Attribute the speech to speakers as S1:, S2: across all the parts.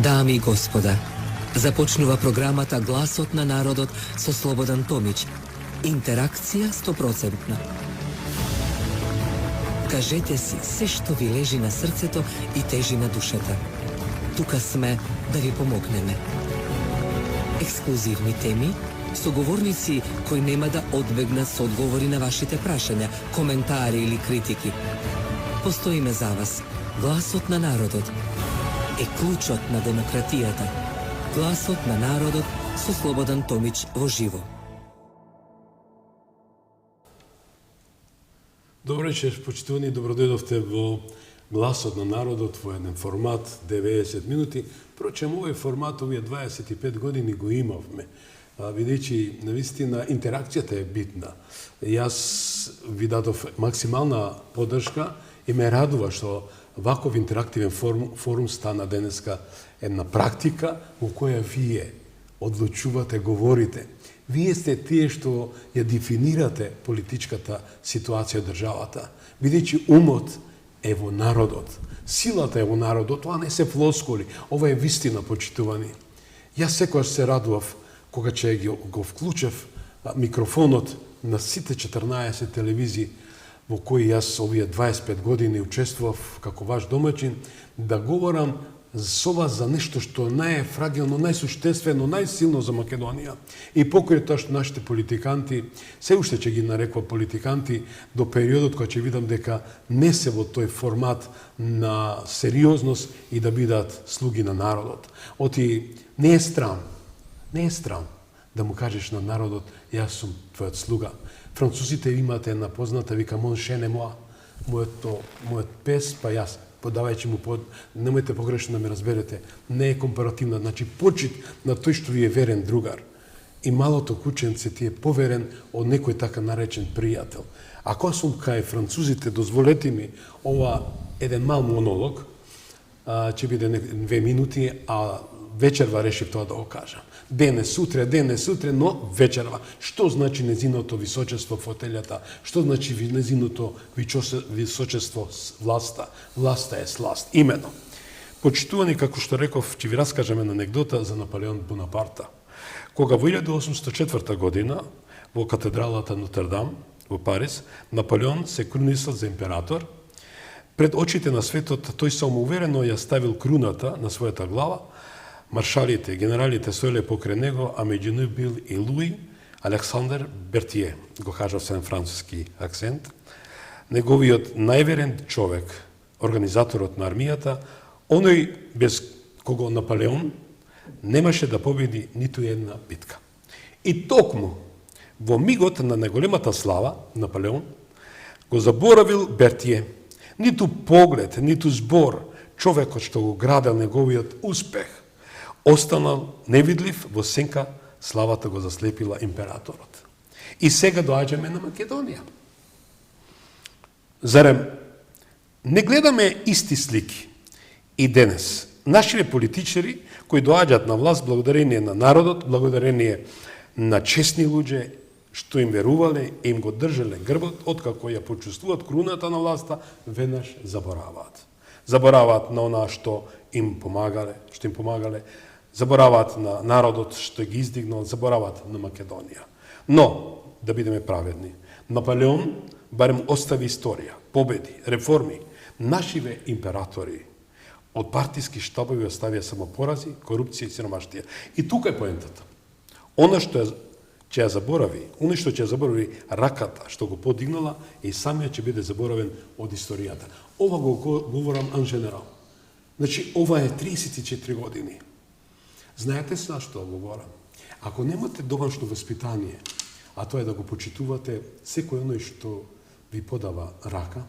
S1: Дами и господа, започнува програмата Гласот на народот со Слободан Томич. Интеракција 100%. Кажете си се што ви лежи на срцето и тежи на душата. Тука сме да ви помогнеме. Ексклузивни теми, соговорници кои нема да одбегнат со одговори на вашите прашања, коментари или критики. Постоиме за вас. Гласот на народот е клучот на демократијата. Гласот на народот со Слободан Томич во живо.
S2: Добро вечер, почитувани, добродојдовте во Гласот на народот во еден формат 90 минути. Впрочем, овој формат овие 25 години го имавме, бидејќи навистина интеракцијата е битна. Јас ви дадов максимална поддршка и ме радува што ваков интерактивен форум стана денеска една практика во која вие одлучувате, говорите. Вие сте тие што ја дефинирате политичката ситуација од државата, бидејќи умот е во народот, силата е во народот, тоа не се флоскули, ова е вистина, почитувани. Јас секогаш се радував кога ќе го вклучев микрофонот на сите 14 телевизии во кои јас овие 25 години учествував како ваш домаќин, да говорам со вас за нешто што најфрагилно, најсуштествено, најсилно за Македонија. И покрај тоа што нашите политиканти, се уште ќе ги нарекува политиканти, до периодот кога ќе видам дека не се во тој формат на сериозност и да бидат слуги на народот. Оти не е срам да му кажеш на народот, јас сум твојот слуга. Французите имате една позната, вика Мон шене моа, мојот пес, па јас, подавајќи му немојте погрешно да ме разберете, не е компаративна, значи почит на тој што ви е верен другар. И малото кученце ти е поверен од некој така наречен пријател. Ако сум кај французите, дозволете ми ова еден мал монолог, ќе биде 2 минути, а вечерва решив тоа да го кажам. Денес сутре, но вечерва. Што значи незиното височество фотелјата? Што значи незиното височество власта? Власта е сласт. Имено. Почитувани, како што реков, ќе ви раскажам една анегдота за Наполеон Бонапарта. Кога во 1804 година во катедралата Нотр-Дам во Париз, Наполеон се крунисал за император, пред очите на светот тој самоуверено ја ставил круната на својата глава. Маршалите, генералите стоеле покрај него, а меѓу нив бил и Луи Александр Бертие, го кажав со француски акцент. Неговиот најверен човек, организаторот на армијата, оној без кого Наполеон немаше да победи ниту една битка. И токму во мигот на најголемата слава, Наполеон го заборавил Бертие. Ниту поглед, ниту збор, човекот што го градел неговиот успех, останал невидлив, во сенка славата го заслепила императорот. И сега доаѓаме на Македонија. Зарем не гледаме исти слики и денес? Нашите политичари кои доаѓаат на власт благодарение на народот, благодарение на честни луѓе што им верувале и им го држале грбот, откако ја почувствуваат круната на власта, веднаш забораваат. Забораваат на онаа што им помагале, забораваат на народот што ги издигнал, забораваат на Македонија. Но, да бидеме праведни, Наполеон барем остави историја, победи, реформи. Нашиве императори од партиски штабови оставија само порази, корупција и сиромаштија. И тука е поентата. Она што ќе ја заборави, оно што ќе ја заборави раката што го подигнала, и самиот ќе биде заборавен од историјата. Ова го говорам ан женерал. Значи, ова е 34 години. Знаете се што го говорам? Ако немате доволно воспитание, а тоа е да го почитувате секој оној што ви подава рака,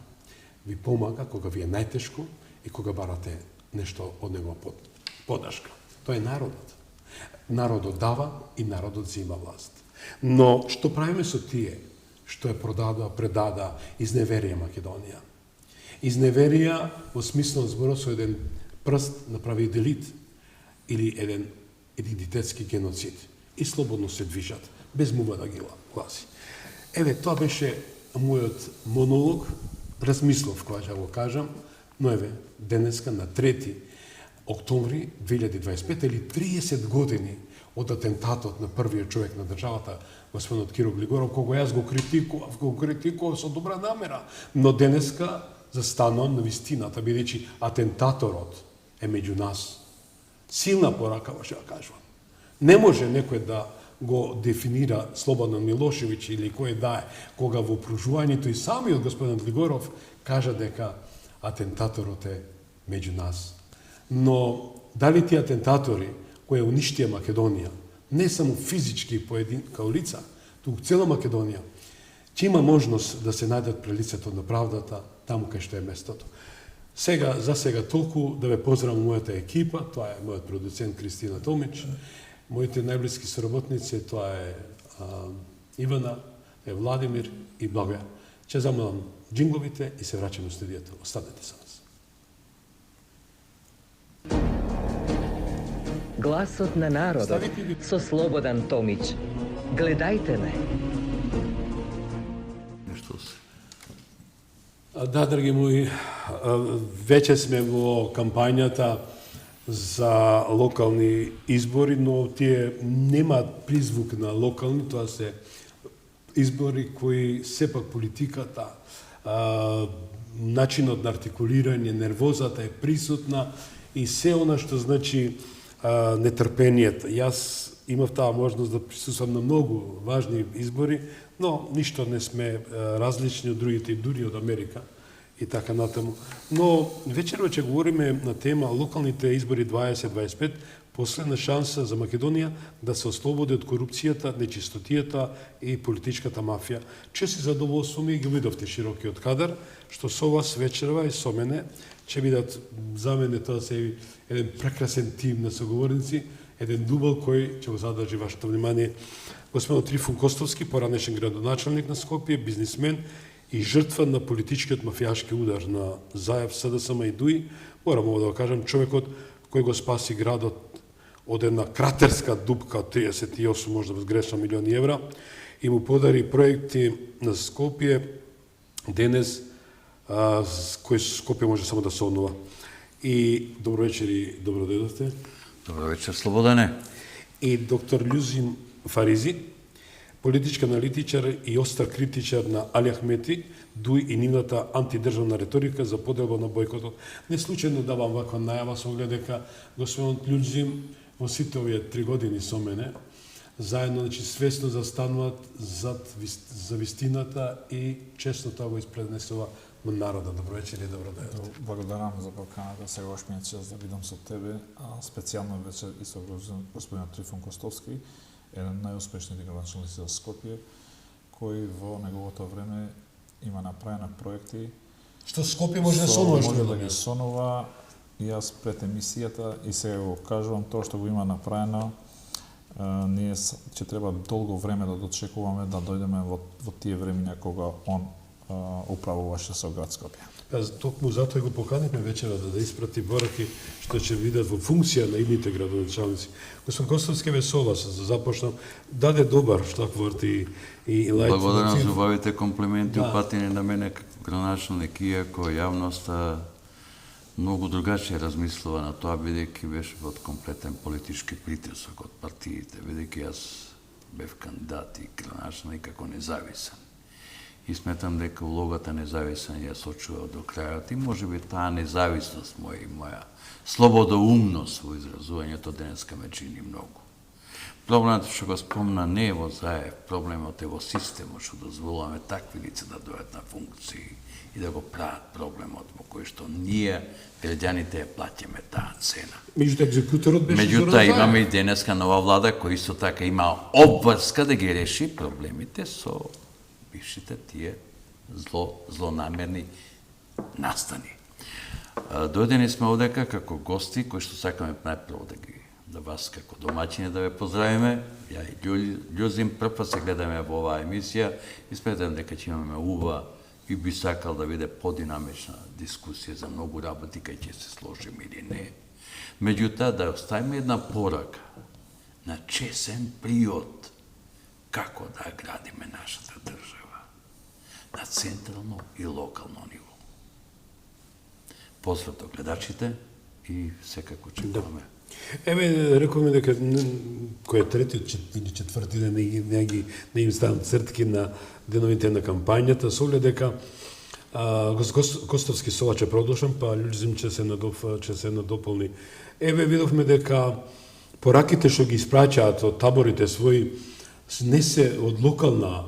S2: ви помага кога ви е најтешко и кога барате нешто од него поддршка. Тоа е народот. Народот дава и народот зема власт. Но што правиме со тие што е предада, изневерија Македонија? Изневерија во смисло зборот со еден прст направи делит или еден идентитетски геноцид и слободно се движат, без мува да ги гласи. Еве, тоа беше мојот монолог, размислов, кога ќе го кажам, но еве, денеска на 3 октомври 2025 или 30 години од атентатот на првиот човек на државата, господинот Киро Глигоров, кога јас го критикував со добра намера, но денеска застанувам на вистината, бидејќи атентаторот е меѓу нас. Силна порака, ќе ја кажувам. Не може некој да го дефинира Слободан Милошевиќ или кој да е, кога во пружувањето и самиот господинот Глигоров кажа дека атентаторот е меѓу нас. Но дали тие атентатори кои уништија Македонија, не само физички као лица, туку цела Македонија, ќе има можност да се најдат пред лицето на правдата таму кај што е местото. За сега толку, да ве поздравам мојата екипа, тоа е мојот продуцент Кристина Томич, моите најблиски соработници, тоа е Ивана, е Владимир и Благоја. Ќе замалам джингловите и се враќаме во студиото. Останете со нас.
S3: Гласот на народот со Слободан Томич. Гледајте ме.
S2: Да, драги мои, веќе сме во кампањата за локални избори, но тие немаат призвук на локални, тоа се избори кои сепак политиката, начинот на артикулирање, нервозата е присутна и се она што значи нетрпението. Јас имав таа можност да присуствам на многу важни избори, но ништо не сме различни од другите, дури од Америка и така натаму. Но вечерва ќе говориме на тема локалните избори 2025, последна шанса за Македонија да се ослободи од корупцијата, нечистотијата и политичката мафија. Че се задоволствуваме и ги видовте широкиот кадар, што со вас вечерва и со мене ќе бидат за мене тоа се еден прекрасен тим на соговорници, еден дубл кој ќе го задржи вашето внимание. Господин Трифун Костовски, поранешен градоначалник на Скопје, бизнисмен и жртва на политичкиот мафијашки удар на Заев, СДСМ и ДУИ, морам ово да го кажам, човекот кој го спаси градот од една кратерска дупка од 38, можда безгрешно, милиони евра и му подари проекти на Скопје денес, кој Скопје може само да се однува. И добро вечер и добро дојдовте.
S4: Добро вечер, Слободане.
S2: И доктор Љузин Фаризи, политички аналитичар и остар критичар на Али Ахмети, ДУИ и нивната антидржавна реторика за поделба на бојкотот. Не случајно давам ваква најава со оглед дека господин Љузин во сите овие 3 години со мене, заедно, значи, свесно застануваат за вистината и честно тоа го испренесува на народа. Добро вечер и добро дојдовте.
S5: Благодарам за поканата, сегаш ми е чест да бидам со тебе, а специјално вечер и со господин Трифун Костовски, еден најуспешни градоначалници за Скопје, кој во неговото време има направени проекти
S2: Што Скопје може да сонува,
S5: може да ги сонува. И јас пред емисијата и сега го кажувам, тоа што го има направено, ние ќе треба долго време да дочекуваме да дојдеме во тие времиња кога он управуваше со град Скопје.
S2: Токму затоа го поканивме вечера да испрати бораки што ќе видат во функција на идните градоначалници. Господин Костовски, ве со вас започнам. Даде добар штакворт и лајт.
S4: Благодарам за убавите комплименти упатени на мене како градоначалник, иако јавноста многу другаче размислува на тоа, бидејќи беше под комплетен политички притисок од партиите, бидејќи јас бев кандидат и градоначалник како независен. И сметам дека улогата независен ја сочува до крајот и можеби таа независност моја и моја слободоумност во изразувањето денеска ме чини многу. Проблемот што го спомна не е во Заев, проблемот е во системот што дозволуваме такви лица да дојдат на функции и да го прават проблемот во кој што ние, граѓаните, ја плаќаме таа цена.
S2: Меѓутоа, екзекуторот беше
S4: Меѓутоа, имаме и денеска нова влада која исто така има обврска да ги реши проблемите со бившите тие злонамерни настани. Дојдени сме овдека како гости кои што сакаме најпрво да вас како домаќини да ве поздравиме. Ја и Љузин прв пат се гледаме во оваа емисија и сметам дека ќе имаме убава и би сакал да биде подинамична дискусија за многу работи кај ќе се сложиме или не. Меѓутоа да оставиме една порака на чесен приод како да градиме нашата држава на централно и локално ниво. Поздрав до гледачите и секако чекуваме.
S2: Еве, рековме дека кој е третиот или четврти ден не им ставам цртки на деновите на кампањата, со оглед дека Костовски Совач е продолжен, па Љузим ќе се надополни. Еве, видовме дека пораките што ги испраќаат од таборите своји не се од локална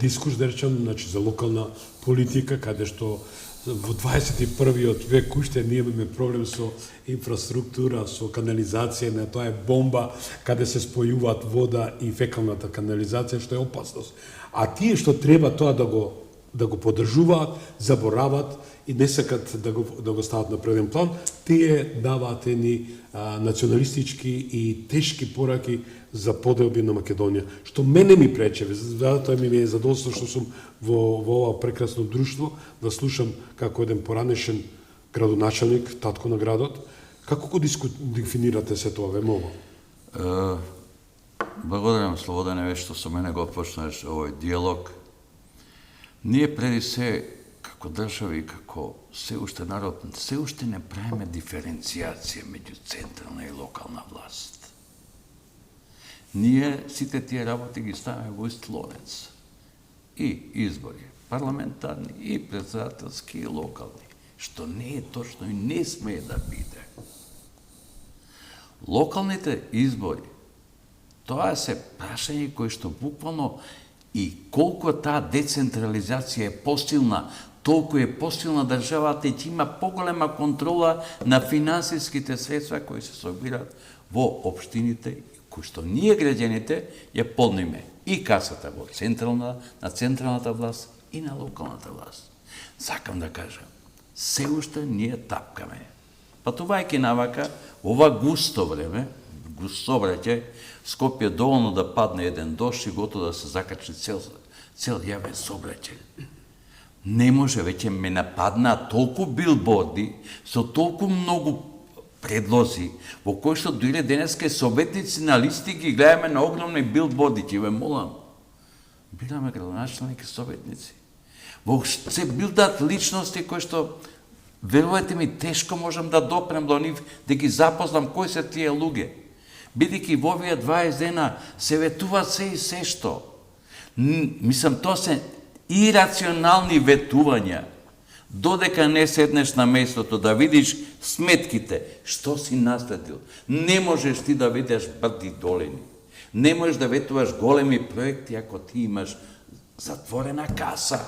S2: дискурс, да речем, значи за локална политика, каде што во 21-виот век уште ние имаме проблем со инфраструктура, со канализација, на тоа е бомба каде се спојуваат вода и фекалната канализација, што е опасност. А тие што треба тоа да го поддржуваат, заборават и не сакат да го стават на преден план, тие даваат едни националистички и тешки пораки за поделби на Македонија, што мене ми прече, затоа ми е задоволство што сум во ова прекрасно друштво, да слушам како еден поранешен градоначалник, татко на градот. Како го дефинирате се тоа, ве молам?
S4: Благодарам, Слободане, што со мене го почнеш овој диалог. Ние преди се, како држава и како се уште народ, се уште не правиме диференцијација меѓу централна и локална власт. Ние сите тие работи ги ставаме во ист лонец. И избори, парламентарни, и председателски, и локални, што не е точно и не смее да биде. Локалните избори, тоа се прашање кои што буквално и колку таа децентрализација е посилна, толку е посилна државата и ќе има поголема контрола на финансиските средства кои се собираат во општините, кои што ние граѓаните ја полниме и касата во на централната власт и на локалната власт. Сакам да кажам, се уште ние тапкаме. Патувајќи навака, ова густо време, густо враќе, Скопје доволно да падне еден дожд и готово да се закачи цел јавен сообраќај. Не може, веќе ме нападна толку билборди, со толку многу предлози, во кои што дојде денеска советници на листи ги гледаме на огромни билборди, ќе ве молам. Бираме градоначалник и советници. Воопште се билдат личности кои што, верувате ми, тешко можам да допрем до нив, да ги запознам кои се тие луѓе. Бидејќи во овие 20 дена се ветуваат се и се што. Мислам, тоа се ирационални ветувања. Додека не седнеш на местото да видиш сметките, што си наследил. Не можеш ти да видиш брди долини. Не можеш да ветуваш големи проекти ако ти имаш затворена каса,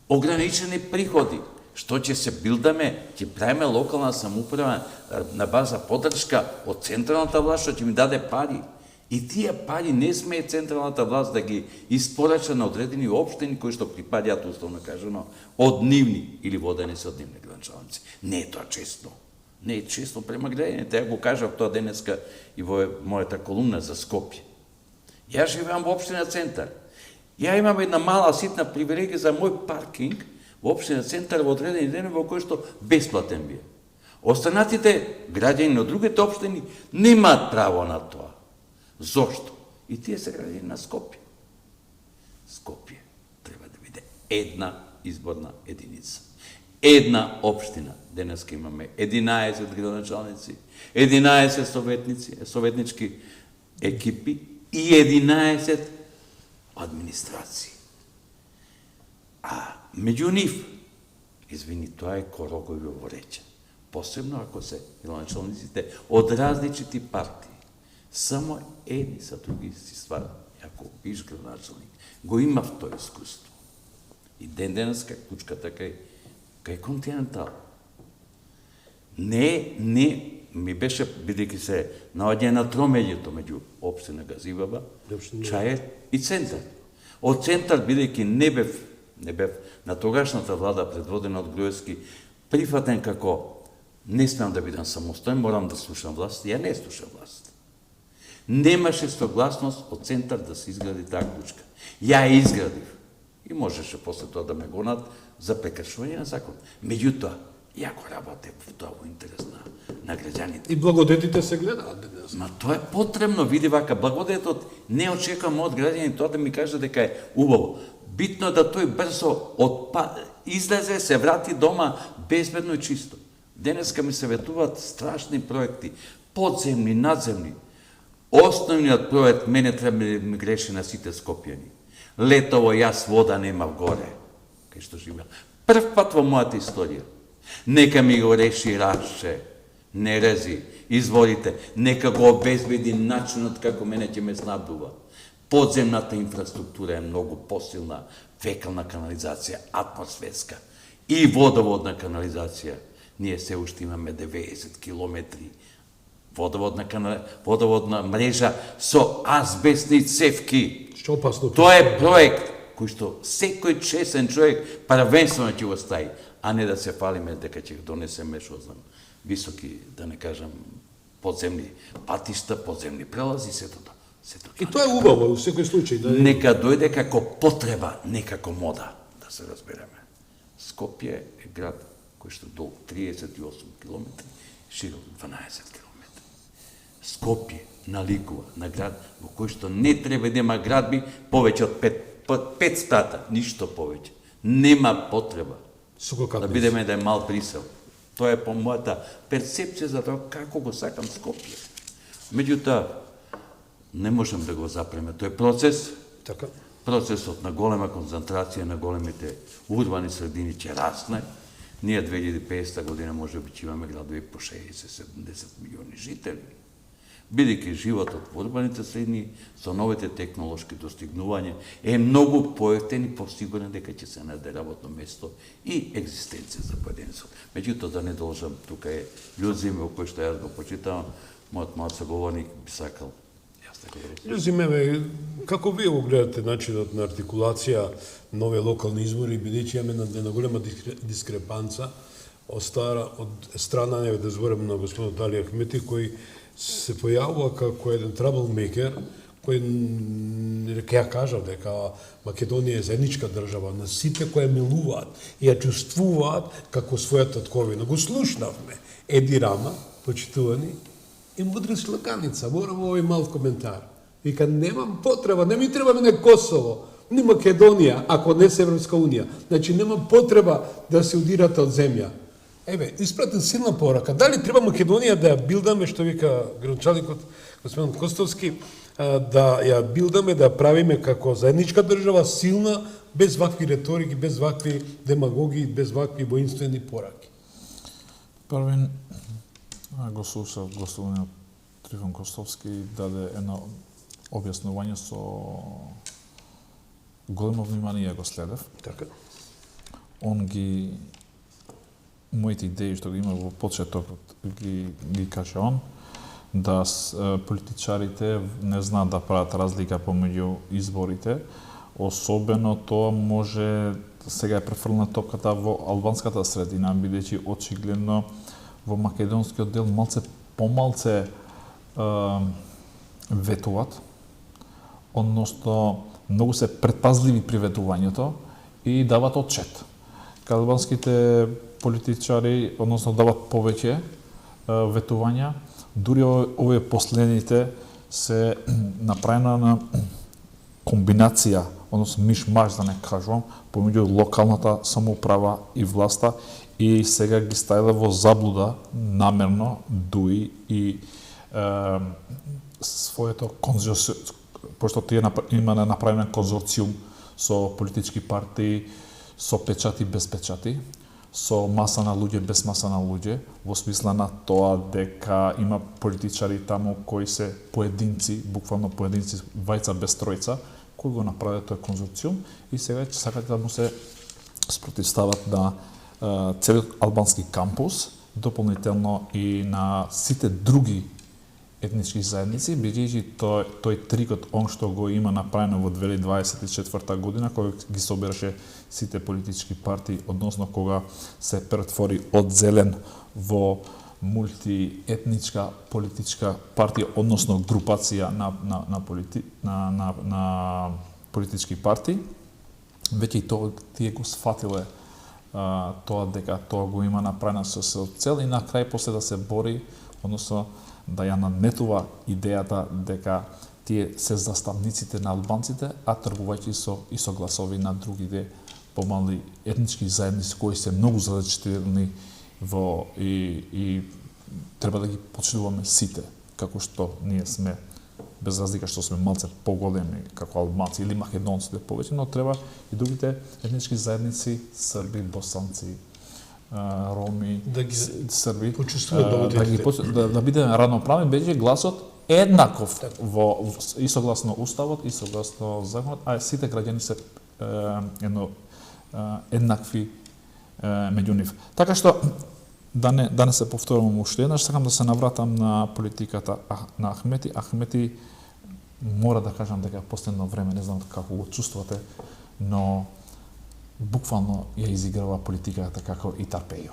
S4: ограничени приходи. Што ќе се билдаме, ќе правиме локална самоуправа на база поддршка од централната власт, што ќе ми даде пари. И тие пари не смее централната власт да ги испорача на одредени општини кои што припаѓаат, условно кажано, од нивни или водени се од нивни градоначалници. Не е тоа честно. Не е честно према граѓаните. Ја го кажав тоа денеска и во мојата колумна за Скопје. Ја живеам во општина Центар. Ја имам една мала ситна привилегија за мој паркинг во општина Центар во одредени ден во кој што бесплатен бие. Останатите граѓани од другите општини немаат право на тоа. Зошто? И тие се граѓани на Скопје. Скопје треба да биде една изборна единица. Една општина. Денеска имаме 11 градоначалници, 11 советнички екипи и 11 администрации. А меѓу нив, извини, тоа е короговио вреќе. Посебно ако се градоначалниците од различити партии. Само едни са други си стварат. Ако биш градоначалник, го имав тоа искуство. И денеска кучката кај Континентал. Не, ми беше, бидејќи се наоѓа на тромеѓето меѓу општина Газибаба, Чајер и Центар. Од Центар, бидејќи не бев на тогашната влада предводена од Груевски, прифатен како не смеам да бидам самостоен, морам да слушам власт, ја не слушам власт. Немаше согласност од Центар да се изгради таа кучка. Ја изградив. И можеше после тоа да ме гонат за прекршување на закон. Меѓутоа, ја го работев тоа во интерес на граѓаните.
S2: И благодетите се гледаат денес.
S4: Ма тоа е потребно, види вака, благодетот не очекувам од граѓани тоа да ми каже дека е убаво. Битно е да тој брзо излезе, се врати дома безбедно и чисто. Денеска ми се ветуваат страшни проекти, подземни, надземни. Основниот проект мене треба да ми греши на сите скопјани. Летово јас вода немав горе, кај што живеам. Прв пат во мојата историја. Нека ми го реши Рашче, не рези, изворите, нека го обезбеди начинот како мене ќе ме снабдува. Подземната инфраструктура е многу посилна, фекална канализација, атмосферска и водоводна канализација. Ние се уште имаме 90 километри водоводна мрежа со азбестни цевки.
S2: Што опасно.
S4: Тоа е проект кој што секој чесен човек првенствено ќе го стави, а не да се фалиме дека ќе донесеме, што знам, високи, да не кажам, подземни патишта, подземни прелази, сето тоа.
S2: И тоа е убаво во секој случај. Да...
S4: Нека дојде како потреба, не како мода, да се разбереме. Скопје е град кој што долг 38 километри, широк 12 километри. Скопје наликува на град во кој што не треба да има градби повеќе од 5 стата, ништо повеќе. Нема потреба да бидеме да е мал Брисел. Тоа е по мојата перцепција за тоа како го сакам Скопје. Меѓутоа, не можем да го запреме. Тој е процес.
S2: Така.
S4: Процесот на голема концентрација на големите урбани средини ќе расне. Ние 2050 година може би ќе имаме градови по 60-70 милиони жители. Бидејќи животот во урбаните средини со новите технолошки достигнувања е многу поевтен и посигурен дека ќе се најде работно место и екзистенција за поединецот. Меѓутоа, да не должам, тука е Љузиме, во кој што јас го почитавам, мојот соговорник би сакал.
S2: Љузиме, како вие го гледате начинот на артикулација нови локални избори, бидејќи имаме една голема дискрепанца од страна, не да зборам на господинот Али Ахмети, кој се појавува како еден траблмейкер, кој, ќе ја кажав дека Македонија е заедничка држава на сите кои милуваат и ја чувствуваат како својата тковина. Го слушнавме Еди Рама, почитувани, и мудри слаканица, морам овој мал коментар. Вика, немам потреба, не ми треба мене Косово, ни Македонија, ако не се Европска Унија. Значи, немам потреба да се удирате од земја. Еве, испратен силна порака. Дали треба Македонија да ја билдаме, што вика гранчаликот господин Костовски, да ја билдаме, да ја правиме како заедничка држава, силна, без вакви реторики, без вакви демагоги, без вакви воинствени пораки?
S5: Првин, го слушав господинот Трифон Костовски даде едно објаснување со големо внимание го следев.
S2: Така.
S5: Он ги моите идеи што ги има во почетокот ги каже он, да политичарите не знаат да прават разлика помеѓу изборите, особено тоа може сега е префрлена топката во албанската средина, бидејќи очигледно во македонскиот дел помалце ветуваат, односно многу се предпазливи при ветувањето и дават отчет. Албанските политичари, односно дават повеќе ветувања, дури овие последните се направена на комбинација, односно миш-маш, да не кажувам, помеѓу локалната самоуправа и власта, и сега ги ставиле во заблуда намерно дуи и своето пошто тие има направен конзорциум со политички партии, со печати без печати, со маса на луѓе без маса на луѓе, во смисла на тоа дека има политичари таму кои се поединци, буквално поединци, вајца без тројца, кои го направи тој конзорциум и сега сакат да му се спротивстават на целиот албански кампус, дополнително и на сите други етнички заедници, бидејќи тој трикот, он што го има направено во 2024 година, кој ги собираше сите политички партии, односно кога се претвори од зелен во мултиетничка политичка партија, односно групација на политички партии, веќе и тоа тие го сфатиле тоа дека тоа го има направено со цел и на крај после да се бори, односно да ја надметува идејата дека тие се заставниците на албанците, а тргувајќи со гласови на другите помали етнички заедници кои се многу различни и треба да ги почитуваме сите, како што ние сме, без разлика што сме малце поголеми како албанци или македонците повеќе, но треба и другите етнички заедници, срби, босанци, роми,
S2: Да ги
S5: срби,
S2: почувствуваат
S5: да бидеме равноправни, бидејќи гласот еднаков и согласно уставот и согласно законот, а сите граѓани се еднакви меѓу нив. Така што да не се повторувам уште еднаш, сакам да се навратам на политиката на Ахмети. Ахмети мора да кажам дека последно време, не знам како го чувствувате, но буквално ја изиграва политиката како и Тарпејо.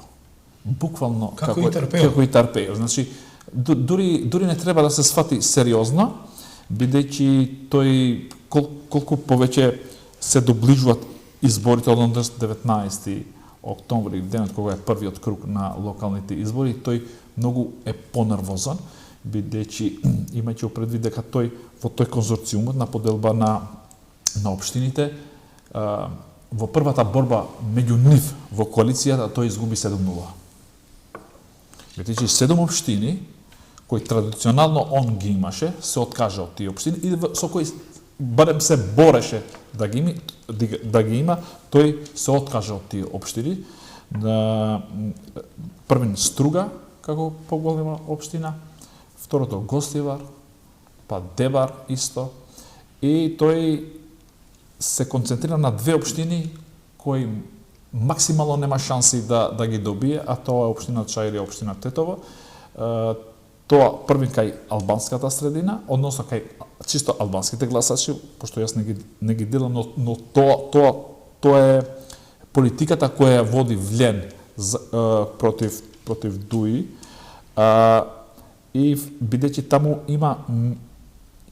S5: Буквално како и Тарпејо. Значи, дури не треба да се свати сериозно, бидејќи тој колку повеќе се доближуваат изборите од 19 октомври, денот кога е првиот круг на локалните избори, тој многу е понервозен, бидејќи имајќи предвид дека тој во тој конзорциумот на поделба на општините, во првата борба меѓу нив во коалицијата тој изгуби 7-0. Бидејќи 7 општини кои традиционално он ги имаше, се откажа од тие општини и со кои барем се бореше да ги има, тој се откажа од тие општини. Првен Струга како поголема општина, второто Гостивар, па Дебар исто, и тој се концентрира на две општини кои максимално нема шанси да ги добие, а тоа е општина Чаир и општина Тетово. Тоа првин кај албанската средина, односно кај чисто албанските гласачи, пошто јас не ги делам, но тоа е политиката која води Влен против Дуи, и бидејќи таму има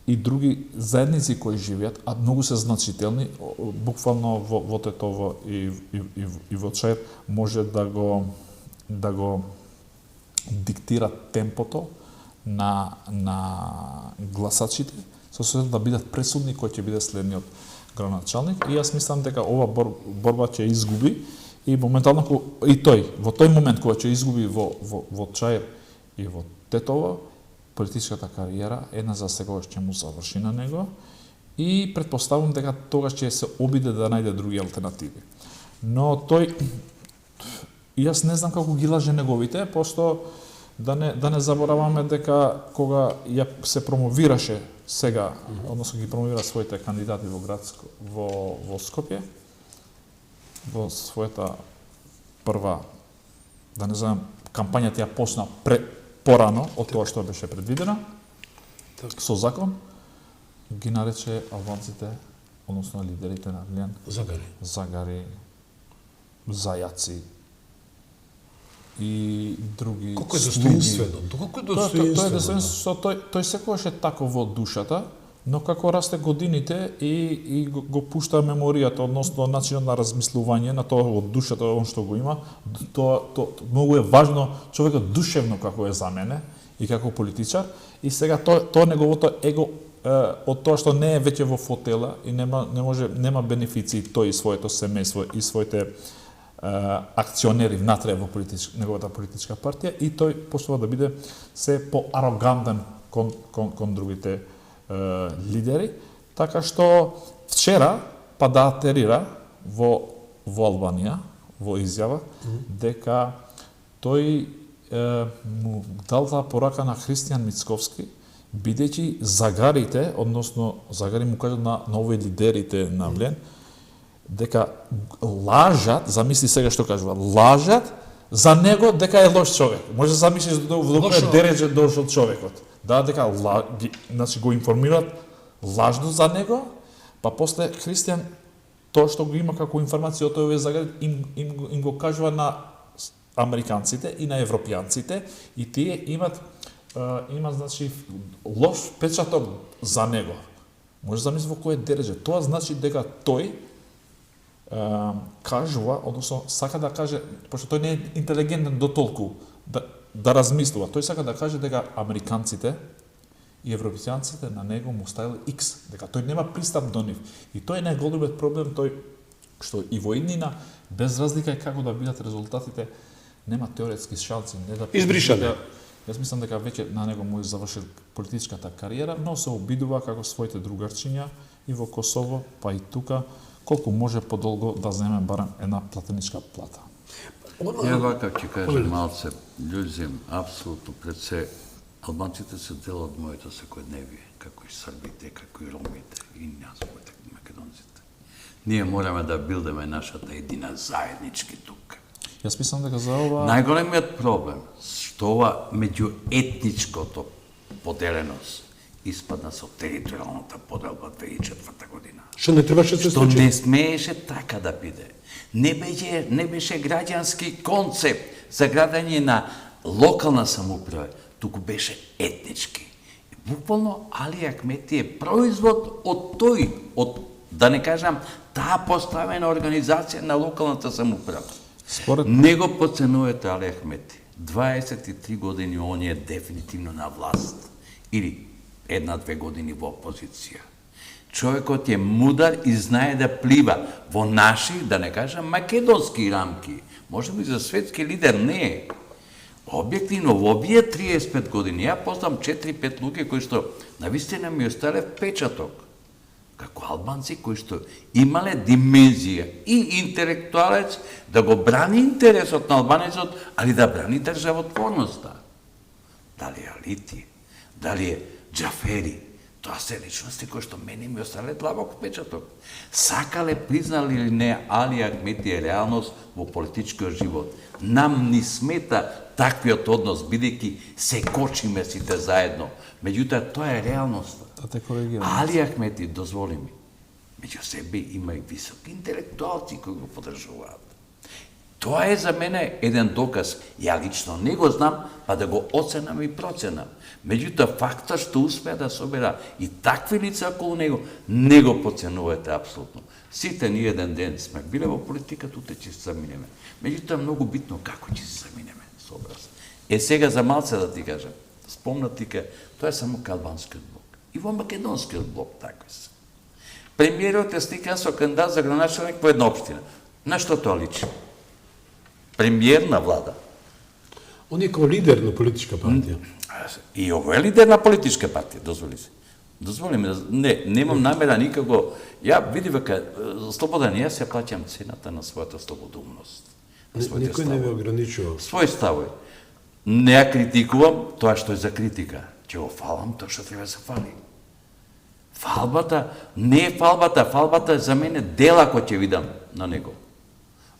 S5: и други заедници кои живеат, а многу се значителни, буквално во Тетово и во Чаир може да го диктира темпото на гласачите, со се да бидат пресудни кој ќе биде следниот градоначалник. И јас мислам дека ова борба ќе изгуби и моментално и тој во тој момент кога ќе изгуби во Чаир и во Тетово, политичката кариера една за секогаш ќе му заврши на него и претпоставувам дека тогаш ќе се обиде да најде други алтернативи. Но тој, јас не знам како ги лаже неговите, пошто да не забораваме дека кога ја се промовираше сега, односно ги промовира своите кандидати во Скопје, во својата прва, да не знам, кампањата ја почна порано од тоа што беше предвидено со закон, ги нарече албанците, односно лидерите на Влен, загари, зајаци и други.
S2: Колку е достоинствено? Колку е достоинствено?
S5: Тоа е достоинствено, тој секогаш е тако во душата, но како расте годините и го пушта меморијата, односно начинот на размислување на тоа од душата, он што го има, тоа многу е важно човекот душевно како е за мене и како политичар, и сега тоа неговото его од тоа што не е веќе во фотела и нема бенефиции тој и своето семејство и своите акционери внатре во неговата политичка партија, и тој почнува да биде се поарогантен кон другите лидери, така што вчера па да атерира во Албанија, во изјава, дека тој му дал таа порака на Христијан Мицковски, бидејќи загарите, односно загари му кажат на овие лидерите на Влен, дека лажат, замисли сега што кажува, лажат за него дека е лош човек. Може да замислиш во кој дереже дошол човекот. Да, дека значи го информираат лажно за него, па после Христијан тоа што го има како информација од овие загари им го кажува на американците и на европјанците, и тие имат значи лош печаток за него. Може да замисли во кој дереже. Тоа значи дека тој кажува, односно сака да каже, пошто тој не е интелигентен до толку да размислува. Тој сака да каже дека американците и европјанците на него му ставиле X, дека тој нема пристап до нив. И тој е најголемиот проблем, тој што и во иднина, без разлика како да бидат резултатите нема теоретски шанси, не да
S2: Избришане.
S5: Јас мислам дека веќе на него му завршил политичката кариера, но се обидува како своите другарчиња и во Косово, па и тука, колку може подолго да земе барем една платеничка плата.
S4: Ја вака ќе кажам малце, љуѓе, апсолутно пред се, албанците се дел од моето секојдневие, како и србите, како и ромите, и нас, македонците. Ние мораме да билдеме нашата едина заеднички тука.
S5: Јас мислам дека за ова...
S4: Најголемиот проблем, што ова меѓуетничкото поделеност испадна со територијалната поделба 2004 година.
S2: Што не требаше да се
S4: Што
S2: случи?
S4: не смееше така да биде. Не беше граѓански концепт за градење на локална самоуправа, туку беше етнички. Буквално Али Ахмети е производ од тој, од, да не кажам, таа поставена организација на локалната самоуправа.
S5: Според
S4: Не го подценувате Али Ахмети. 23 години он е дефинитивно на власт. Или 1-2 години во опозиција. Човекот е мудар и знае да плива во наши, да не кажам, македонски рамки. Може би за светски лидер не е. Објективно, во овие 35 години, ја познам 4-5 луѓе кои што навистина ми оставиле впечаток. Како албанци кои што имале димензија и интелектуалец да го брани интересот на албанецот, али да брани државотворноста. Дали е Алити, дали е Џафери, тоа се личности кои што мене ми оставиле длабок впечаток. Сакале, признали или не, Али Ахмети е реалност во политичкиот живот. Нам ни смета таквиот однос, бидејќи се кочиме сите заедно. Меѓутоа, тоа е реалноста.
S5: да те коригирам.
S4: Али Ахмети, дозволи ми, меѓу себе има и високи интелектуалци кои го подржуваат. Тоа е за мене еден доказ. Ја лично не го знам, па да го оценам и проценам. Меѓутоа, фактот што успеа да собера и такви лица околу него, не го поценувате апсолутно. Сите ние еден ден сме биле во политиката, утре ќе се заминеме. Меѓутоа, многу битно како ќе се заминеме со образ. Сега за малце да ти кажам, спомнат ти ка, тоа е само албанскиот блок. И во македонскиот блок такви се. Премиерот е стикан со кандидат за градоначелник во една општина. На што тоа личи? Премиер на влада.
S2: Он е како лидер на политичка партија.
S4: И ово е лидер на политичка партија, дозволи се. Дозволи ми, немам намера никако. Ја види века, слободан, јас ја плаќам цената на својата слободумност. На своите
S2: Никој не ве
S4: ставови.
S2: ограничува.
S4: Свој ставој. Не ја критикувам тоа што е за критика. Ќе го фалам тоа што треба да се фали. Фалбата не е фалбата е за мене дела кој ќе видам на него.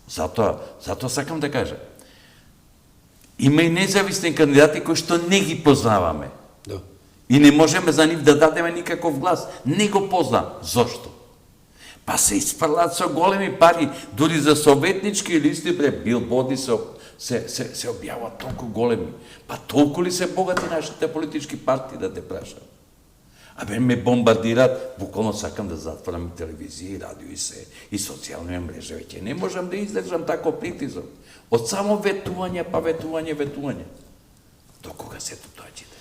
S4: Затоа сакам да кажам. Има и независни кандидати кои што не ги познаваме.
S2: Да.
S4: И не можеме за нив да дадеме никаков глас. Не го познам. Зошто? Па се испрлат со големи пари, дури за советнички листи, билборди се објават толку големи. Па толку ли се богати нашите политички партии, да те прашам? Абе, ме бомбардират, буквално сакам да затворам и телевизија, и радио, и социјални мрежи. Веќе не можам да издржам тако притизок. Од само ветување, па ветување. До кога се тоа чите?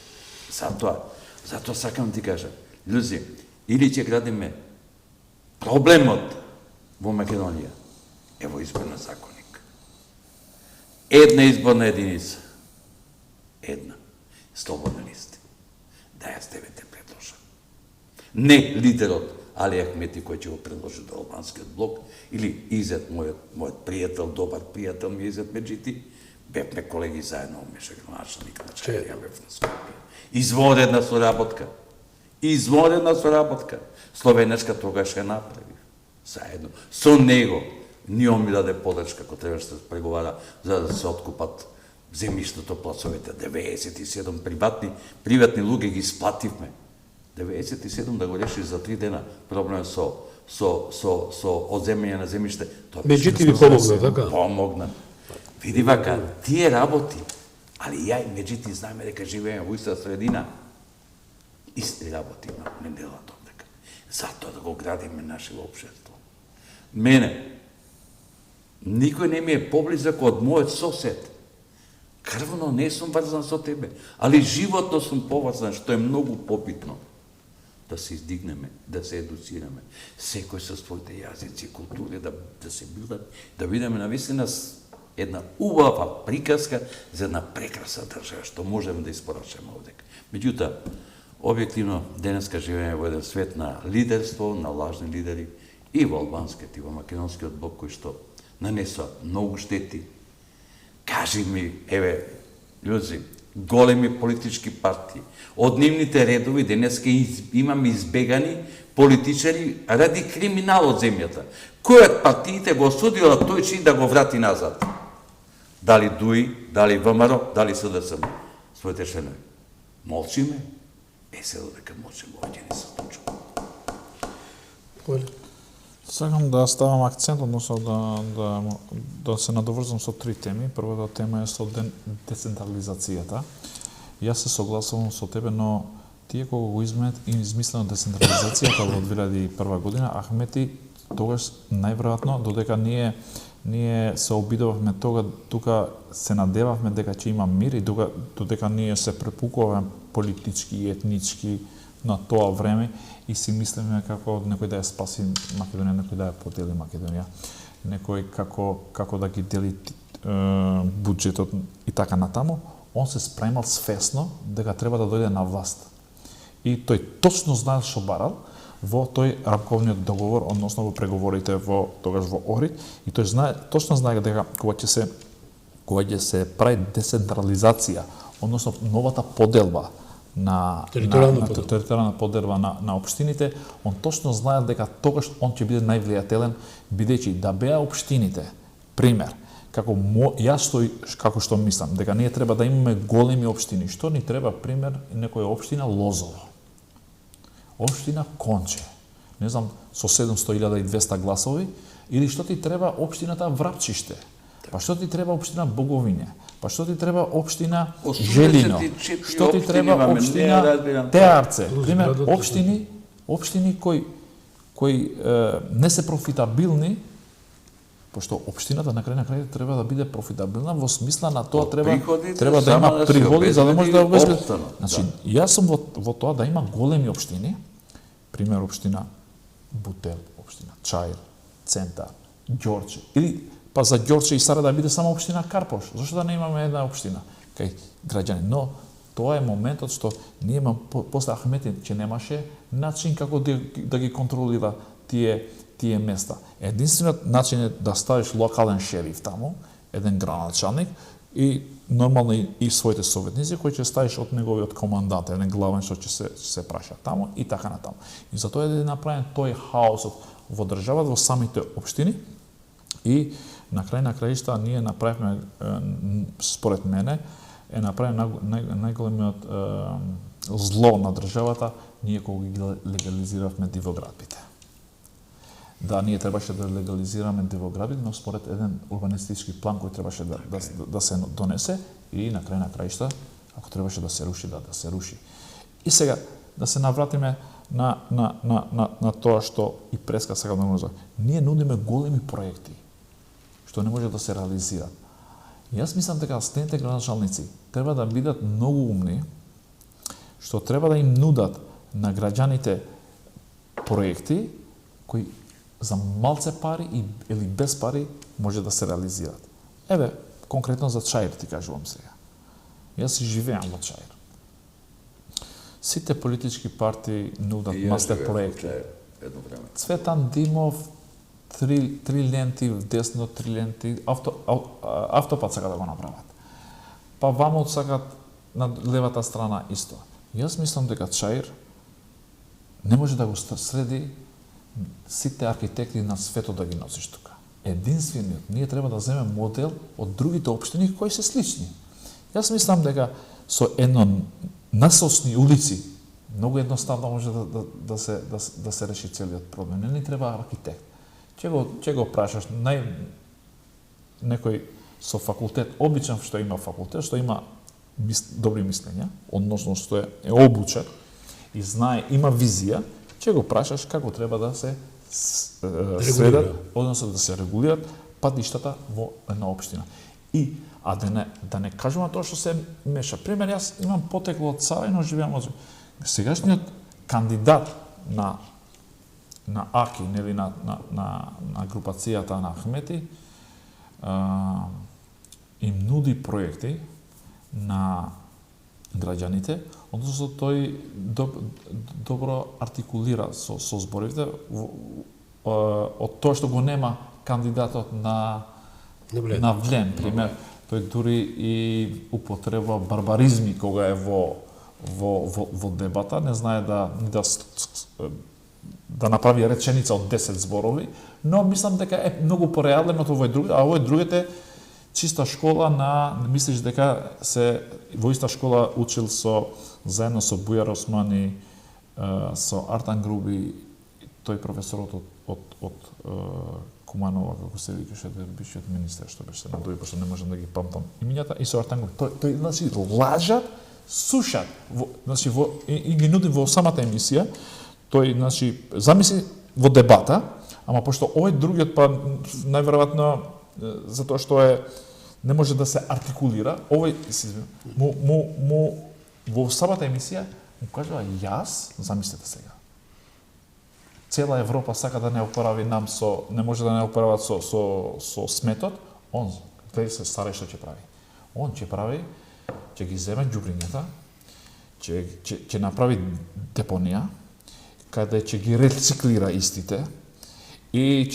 S4: Затоа сакам да ти кажам, луѓе, или ќе градиме проблемот во Македонија е во изборна законник. Една изборна единица. Една. Слободни листи. Да јас тебе те предложам. Не лидерот Али Ахмети кој ќе го предложи до албанскиот блок, или Изет, мојот пријател, добар пријател ми Изет Меджити, бевме колеги заедно, беше градоначелник на Чајрија, бев на Скопје. Извонредна соработка. Словенечка тогаш ја направи. Заедно. Со него. Ние ми даде подршка, ако требаше да се преговара за да се откупат земјиштето, плацовете. 97 приватни луѓе ги сплативме. 97 да го решиш за 3 дена проблем со одземање на земјиште.
S2: Меджити ви помогна, така?
S4: Помогна. Види вака, тие работи, али ја и Меджити знаеме дека живееме во иста средина. Исти работи има, не делат одека. Затоа да го градиме нашето општество. Мене, никој не ми е поблизак од мојот сосед. Крвно не сум врзан со тебе, али животно сум поврзан, што е многу побитно. Да се издигнеме, да се едуцираме. Секој со своите јазици, култури, да се билдат, да видиме навистина една убава приказка за една прекрасна држава, што можеме да испорачаме овдека. Меѓутоа, објективно, денеска живееме во еден свет на лидерство, на лажни лидери, и во албанскиот, и во македонскиот блок, кој што нанесува многу штети. Кажи ми, еве, луѓе, големи политички партии, од нивните редови денеска имаме избегани политичари ради криминал од земјата. Кој од партиите го осудила тој чин да го врати назад? Дали ДУИ, дали ВМРО, дали СДСМ, своите членови. Молчиме, се додека молчиме, овде не се случува.
S5: Сакам да ставам акцент, односно да се надоврзам со три теми. Првата тема е со децентрализацијата. Јас се согласувам со тебе, но тие кога го измислено децентрализацијата во 2001 година, Ахмети тогаш најверојатно додека ние се обидувавме тука се надевавме дека ќе има мир и додека ние се препукуваме политички и етнички на тоа време и си мислиме како некој да ја спаси Македонија, некој да ја подели Македонија, некој како да ги дели буџетот и така натаму, он се спремал свесно дека треба да дојде на власт. И тој точно знае што барал во тој рамковниот договор, односно во преговорите тогаш во Охрид, и тој точно знае дека кога ќе се прави децентрализација, односно новата поделба на територијална поделба на општините, он точно знае дека тогаш он ќе биде највлијателен, бидејќи да беа општините, пример, како што мислам, дека ние треба да имаме големи општини. Што ни треба, пример, некоја општина Лозово, општина Конче, не знам, со 700.200 гласови, или што ти треба општината Врапчиште, па што ти треба општина Боговиње, па што ти треба општина Желино, што ти треба општина Теарце, пример, општини кои не се профитабилни, пошто општината на крај треба да биде профитабилна во смисла на тоа треба да има приходи за да може да обезбеди. Значи, јас сум во тоа да има големи општини, пример општина Бутел, општина Чаир, Центар, Ѓорче, или па за Ѓорче и Сара да биде само општина Карпош. Зошто да не имаме една општина кај граѓани? Но тоа е моментот што ние после Ахмети ќе немаше начин како да ги контролира тие места. Единствениот начин е да ставиш локален шериф таму, еден граначалник и нормално и своите советници кои ќе ставиш од неговиот командант, еден главен што ќе се праша таму и така натаму. И затоа е направен тој хаосот во државата, во самите општини и на краишта ние направивме, според мене, е направен најголемиот зло на државата ние кога ги легализиравме дивоградбите. Да, ние требаше да легализираме дивоградбите, но според еден урбанистички план кој требаше да се донесе и на краишта, ако требаше да се руши, да се руши. И сега, да се навратиме на тоа што и Преска сега да може. Ние нудиме големи проекти, што не може да се реализираат. Јас мислам дека стените граначалници треба да бидат многу умни, што треба да им нудат на граѓаните проекти кои за малце пари или без пари може да се реализираат. Еве, конкретно за Чаир ти кажувам сега. Јас си живеам во Чаир. Сите политички партии нудат мастер проекти. Цветан Димов, 3 ленти в десно, 3 ленти, автопат сака да го направат. Па ваму сакат на левата страна исто. Јас мислам дека Чаир не може да го среди сите архитекти на светот да ги носиш тука. Единствениот, ние треба да земеме модел од другите општини кои се слични. Јас мислам дека со едно насочни улици многу едноставно може да се реши целиот проблем. Не ни треба архитект. Ќе го прашаш некој со факултет, обичен што има факултет, што има добри мислења, односно што е обучен и знае, има визија, ќе го прашаш како треба да се средат, односно да се регулират патиштата во една општина. Да не кажувам тоа што се меша. Пример, јас имам потекло од Сарајево, живеам од сегашниот кандидат на АКИ, нели на групацијата на Ахмети, им нуди проекти на граѓаните, односно тој добро артикулира со зборивите од тоа што го нема кандидатот на влен, пример, тој дури и употреба барбаризми кога е во дебата, не знае да направи реченица од 10 зборови, но мислам дека е многу пореален од овој друг, а овој другите чиста школа мислиш дека се во иста школа учил заедно со Бујар Османи, со Артан Груби, тој професорот од Куманова, како се викаше, бившиот министер, што беше на дој, пошто не можам да ги памтам имињата, и со Артан Груби. Тој значи, лажат, сушат, значи, и ги нуди во самата емисија, тој, значи, замисли во дебата, ама пошто овој другиот, па, најверојатно, затоа што не може да се артикулира, овој, во самата емисија, му кажува, јас, замислете сега, цела Европа сака да не оправи нам не може да не оправат со сметот, он, тој се старе што ќе прави. Он ќе прави, ќе ги земе ѓубрињата, ќе направи депонија, каде ќе ги рециклира истите и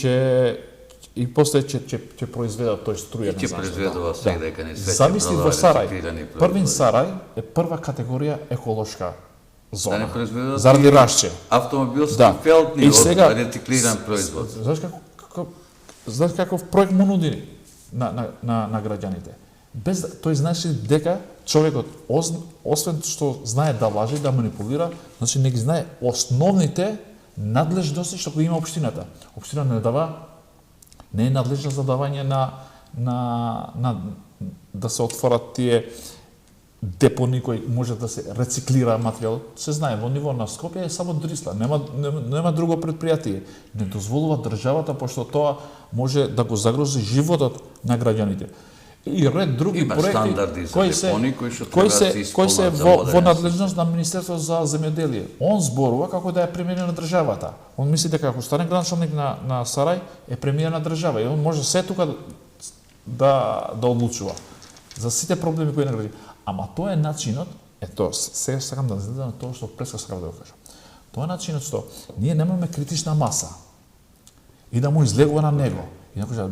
S5: после ќе произведат тој струја на
S4: заштита. Ќе произведува сега дека не све.
S5: Замисли во Сарај. Првин Сарај е прва категорија еколошка зона.
S4: Да не произведуваат
S5: заради рашче.
S4: Автомобилски фелтни од рециклиран производ.
S5: Знаеш каков проект му нуди на граѓаните? Без тој значи дека човекот освен што знае да лаже, да манипулира, значи не ги знае основните надлежности што го има општината. Општина не е надлежна за давање да се отворат тие депони кои може да се рециклира материјал. Се знае, во ниво на Скопје е само Дрисла, нема друго предпријатие. Не дозволува државата, пошто тоа може да го загрози животот на граѓаните. И ред други проекти кои се во надлежност на Министерството за земјоделие. Он зборува како да е премиер на државата. Он мисли дека ако стане градоначалник на Сарај е премиер на држава и он може се тука да одлучува за сите проблеми кои награди. Ама тоа е начинот, сега сакам да изгледам тоа што преска сакам да го кажам. Тоа е начинот што ние немаме критична маса и да му излегува на него. И да кажа,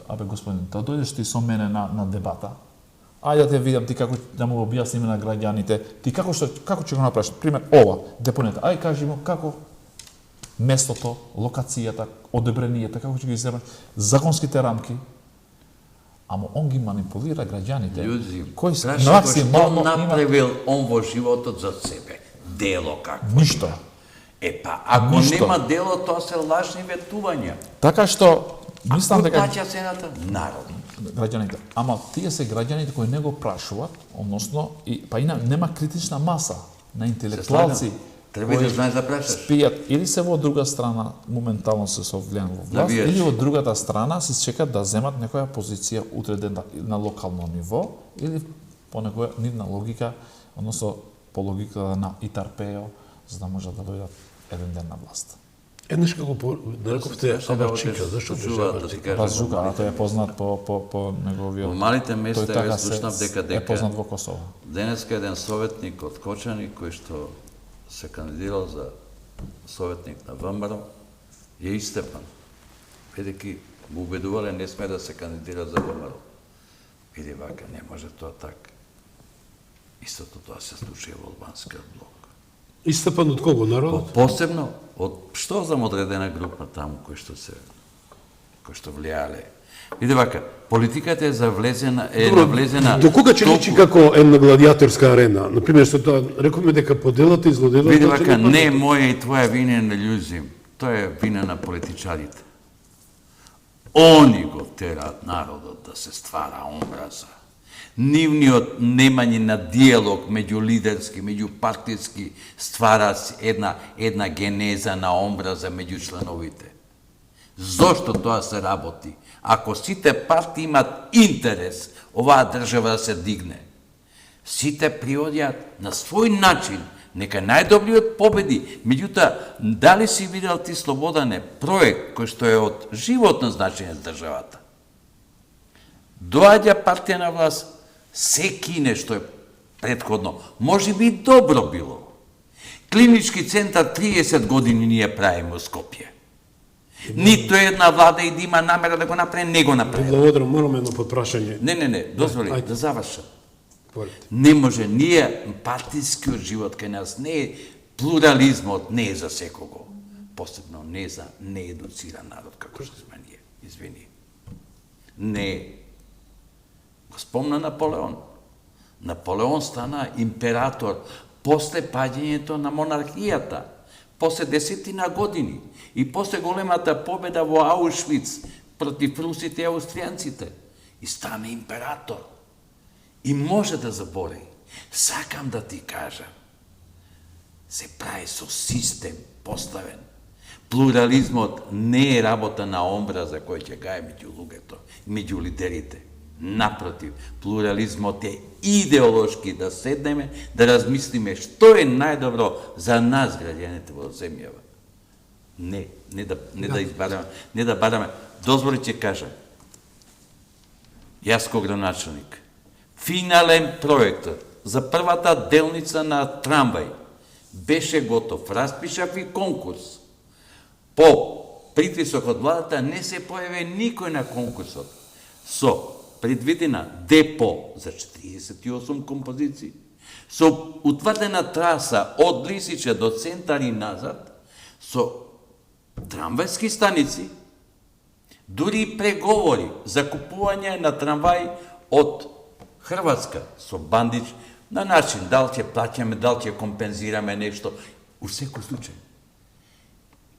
S5: абе господин, да дојдеш ти со мене на дебата, ајде да те видам ти како да му објасниме на граѓаните, ти како ќе го направиш, пример ова, депонета, ај кажи му како местото, локацијата, одебренијата, како ќе ги земеш, законските рамки. Ама он ги манипулира граѓаните.
S4: Кој што направил он во животот за себе? Дело какво?
S5: Ништо.
S4: Ако нема дело, тоа се лажни ветувања.
S5: Така што мислам дека
S4: плаќа цената народот.
S5: Граѓаните. Ама тие се граѓаните кои не го прашуваат, односно нема критична маса на интелектуалци.
S4: Треба да знаеш да прашаш.
S5: Спијат или се во друга страна моментално се совлијан во власт, или во другата страна се чекат да земат некоја позиција утре на локално ниво или по некоја нивна логика, односно по логиката на Итарпео, за да можат да дојдат еден ден на власт.
S2: Еднаш како нарековте Абарчика, зашто
S5: Базука, а тој е познат по неговиот.
S4: Во малите места ја слушнав дека
S5: е познат во Косово.
S4: Денеска еден советник од Кочани кој што се кандидирал за советник на ВМРО е истепан. Бидејќи му убедувале не сме да се кандидира за ВМРО. Биде вака, не може тоа така. Истото тоа се случи во албанскиот блок.
S2: Истепан од кого, народот?
S4: Посебно од што знам одредена група таму кои што влијале. Виде вака, политиката е навлезена.
S2: До кога ќе личи како една гладиаторска арена? Например, што тоа рековме дека поделата и злоделата.
S4: Виде вака, не е моја и твоја вина на љуѓе, тоа е вина на политичарите. Они го тераат народот да се ствара омраза. Нивниот немање на диалог меѓулидерски, меѓупартиски ствара една генеза на омраза меѓу членовите. Зошто тоа се работи? Ако сите партии имат интерес оваа држава да се дигне, сите приодјат на свој начин, нека најдобриот победи. Меѓутоа, дали си видел ти, Слободане, проект кој што е од животно значење за државата? Доаѓа партија на власт, се кине што е претходно. Може би добро било. Клинички центар 30 години ние правиме во Скопје. Нито една влада и да има намера да го направи, не го направи.
S2: Благодарам, мораме едно подпрашање.
S4: Не, дозволи да завршам.
S2: Говорите.
S4: Не може, ние, партискиот живот кај нас не е, плурализмот не е за секого. Посебно не е за неедуциран народ, како што сме ние. Извини. Не е. Го спомна Наполеон. Наполеон стана император после паѓањето на монархијата, после 10 години и после големата победа во Аушвиц против русите и аустријанците. И стана император. И може да забори. Сакам да ти кажам, се прави со систем поставен. Плурализмот не е работа на омбраза кој ќе гај меѓу луѓето, меѓу лидерите. Напротив, плурализмот е идеолошки да седнеме, да размислиме што е најдобро за нас, граѓаните во земјава. Не да бараме. Дозволи ќе кажам. Јас ко градоначелник, финален проектот за првата делница на трамвај беше готов. Распишав и конкурс. По притисок од владата не се појави никој на конкурсот. Со предвидена депо за 48 композиции, со утврдена траса од Лисиче до центар и назад, со трамвајски станици, дури и преговори за купување на трамвај од Хрватска со Бандич, на начин, дали ќе плаќаме, дали ќе компензираме нешто, у секој случај.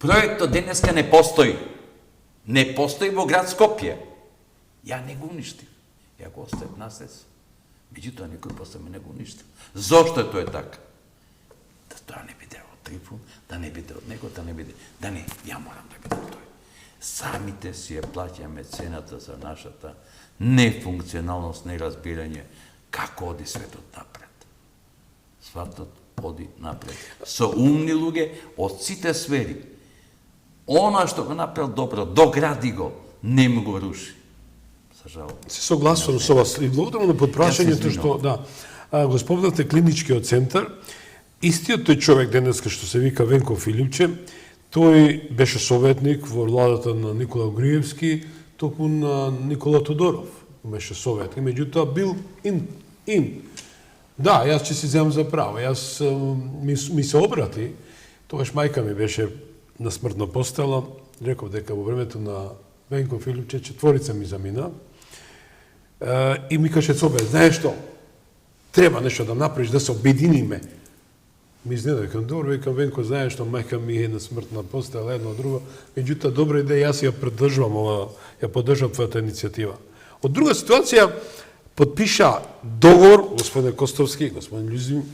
S4: Проектот денеска не постои. Не постои во град Скопје. Ја не го уништив. Ја го оставив наследство. Меѓутоа никој после не го уништив. Зошто е тоа така? Да тоа не биде од Трифун, да не биде од него, да не биде... Да не, ја морам да бидам тој. Самите си ја плаќаме цената за нашата нефункционалност, неразбирање како оди светот напред. Светот оди напред. Со умни луѓе од сите сфери. Она што го направил добро, догради го, не му го руши. Сажал.
S2: Се согласувам со вас. И благодарам на подпрашањето што го спомнате клиничкиот центар. Истиот тој човек денеска што се вика Венко Филипче, тој беше советник во владата на Никола Огриевски, токму на Никола Тодоров. Беше советник, меѓутоа бил ин. Да, јас ќе си земам за право. Јас ми се обрати, тогаш мајка ми беше на смртна постела, реков дека во времето на Венко Филипче 4 ми замина, и ми каже, Цобе, знаеш што? Треба нешто да направиш, да се обединиме. Ми изненадав, викам, добро, викам, Венко, знаеш што, мајка ми е на смртна постела, едно друго, меѓутоа, добра идеја, јас ја поддржам твојата иницијатива. Од друга ситуација, подпиша договор, господин Костовски, господин Љузин,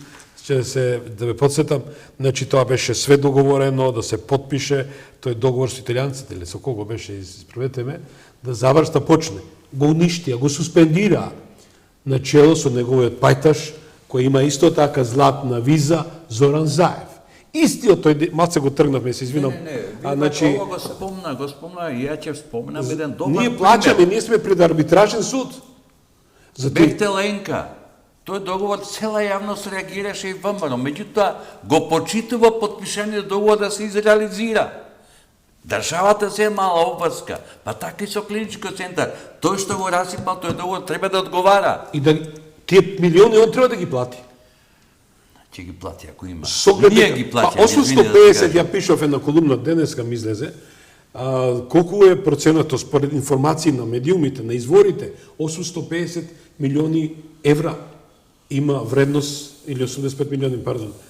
S2: да ме подсетам, значи тоа беше све договорено, да се подпише, тој договор со италијанците, или со кого беше, исправете ме, да завршта почне. Го уништија, го суспендира на чело со неговиот пајташ, кој има исто така златна виза, Зоран Заев. Истиот тој, малце го тргнавме, се извинам.
S4: Значи, ова го спомна, и ја ќе спомнам еден добар пример.
S2: Ние плачаме, ние сме пред арбитражен суд.
S4: Бехте Ленка, тој договор цела јавност реагираше и ВМРО, меѓутоа го почитува подпишаниот договор да се изреализира. Државата се мала обврска, па така и со клиничкиот центар. Тој што го расипал тој договор треба да одговара.
S2: И да тие милиони он треба да ги плати.
S4: Ќе ги плати ако има.
S2: Ние ги платиме. 850 ја пишав една колумна денеска ми излезе. Колку е проценато според информации на медиумите, на изворите, 850 милиони евра има вредност, или 85 милиони,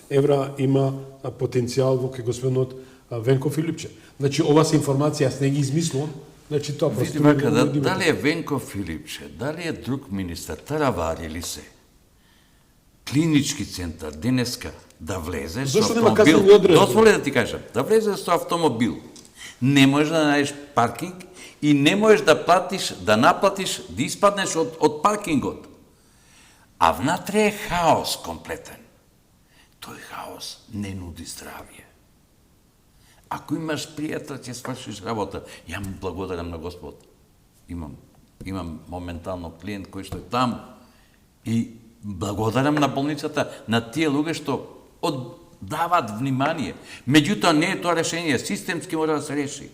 S2: евра има потенцијал во кај господинот Венко Филипче. Значи, ова се информација, јас не ги измислувам. Значи, тоа
S4: просто... Види, дали е Венко Филипче, дали е друг министар, тараварили се, клинички центар, денеска, да влезе со автомобил. Дозволи да ти кажам, да влезе со автомобил. Не можеш да најдеш паркинг и не можеш да платиш, да наплатиш, да испаднеш од паркингот. А внатре е хаос комплетен. Тој хаос не нуди здравје. Ако имаш пријател, ќе свршиш работа. Ја му благодарам на Господ. Имам Имам моментално клиент кој што е таму и благодарам на болницата, на тие луѓе што дават внимание. Меѓутоа не е тоа решение, системски мора да се реши.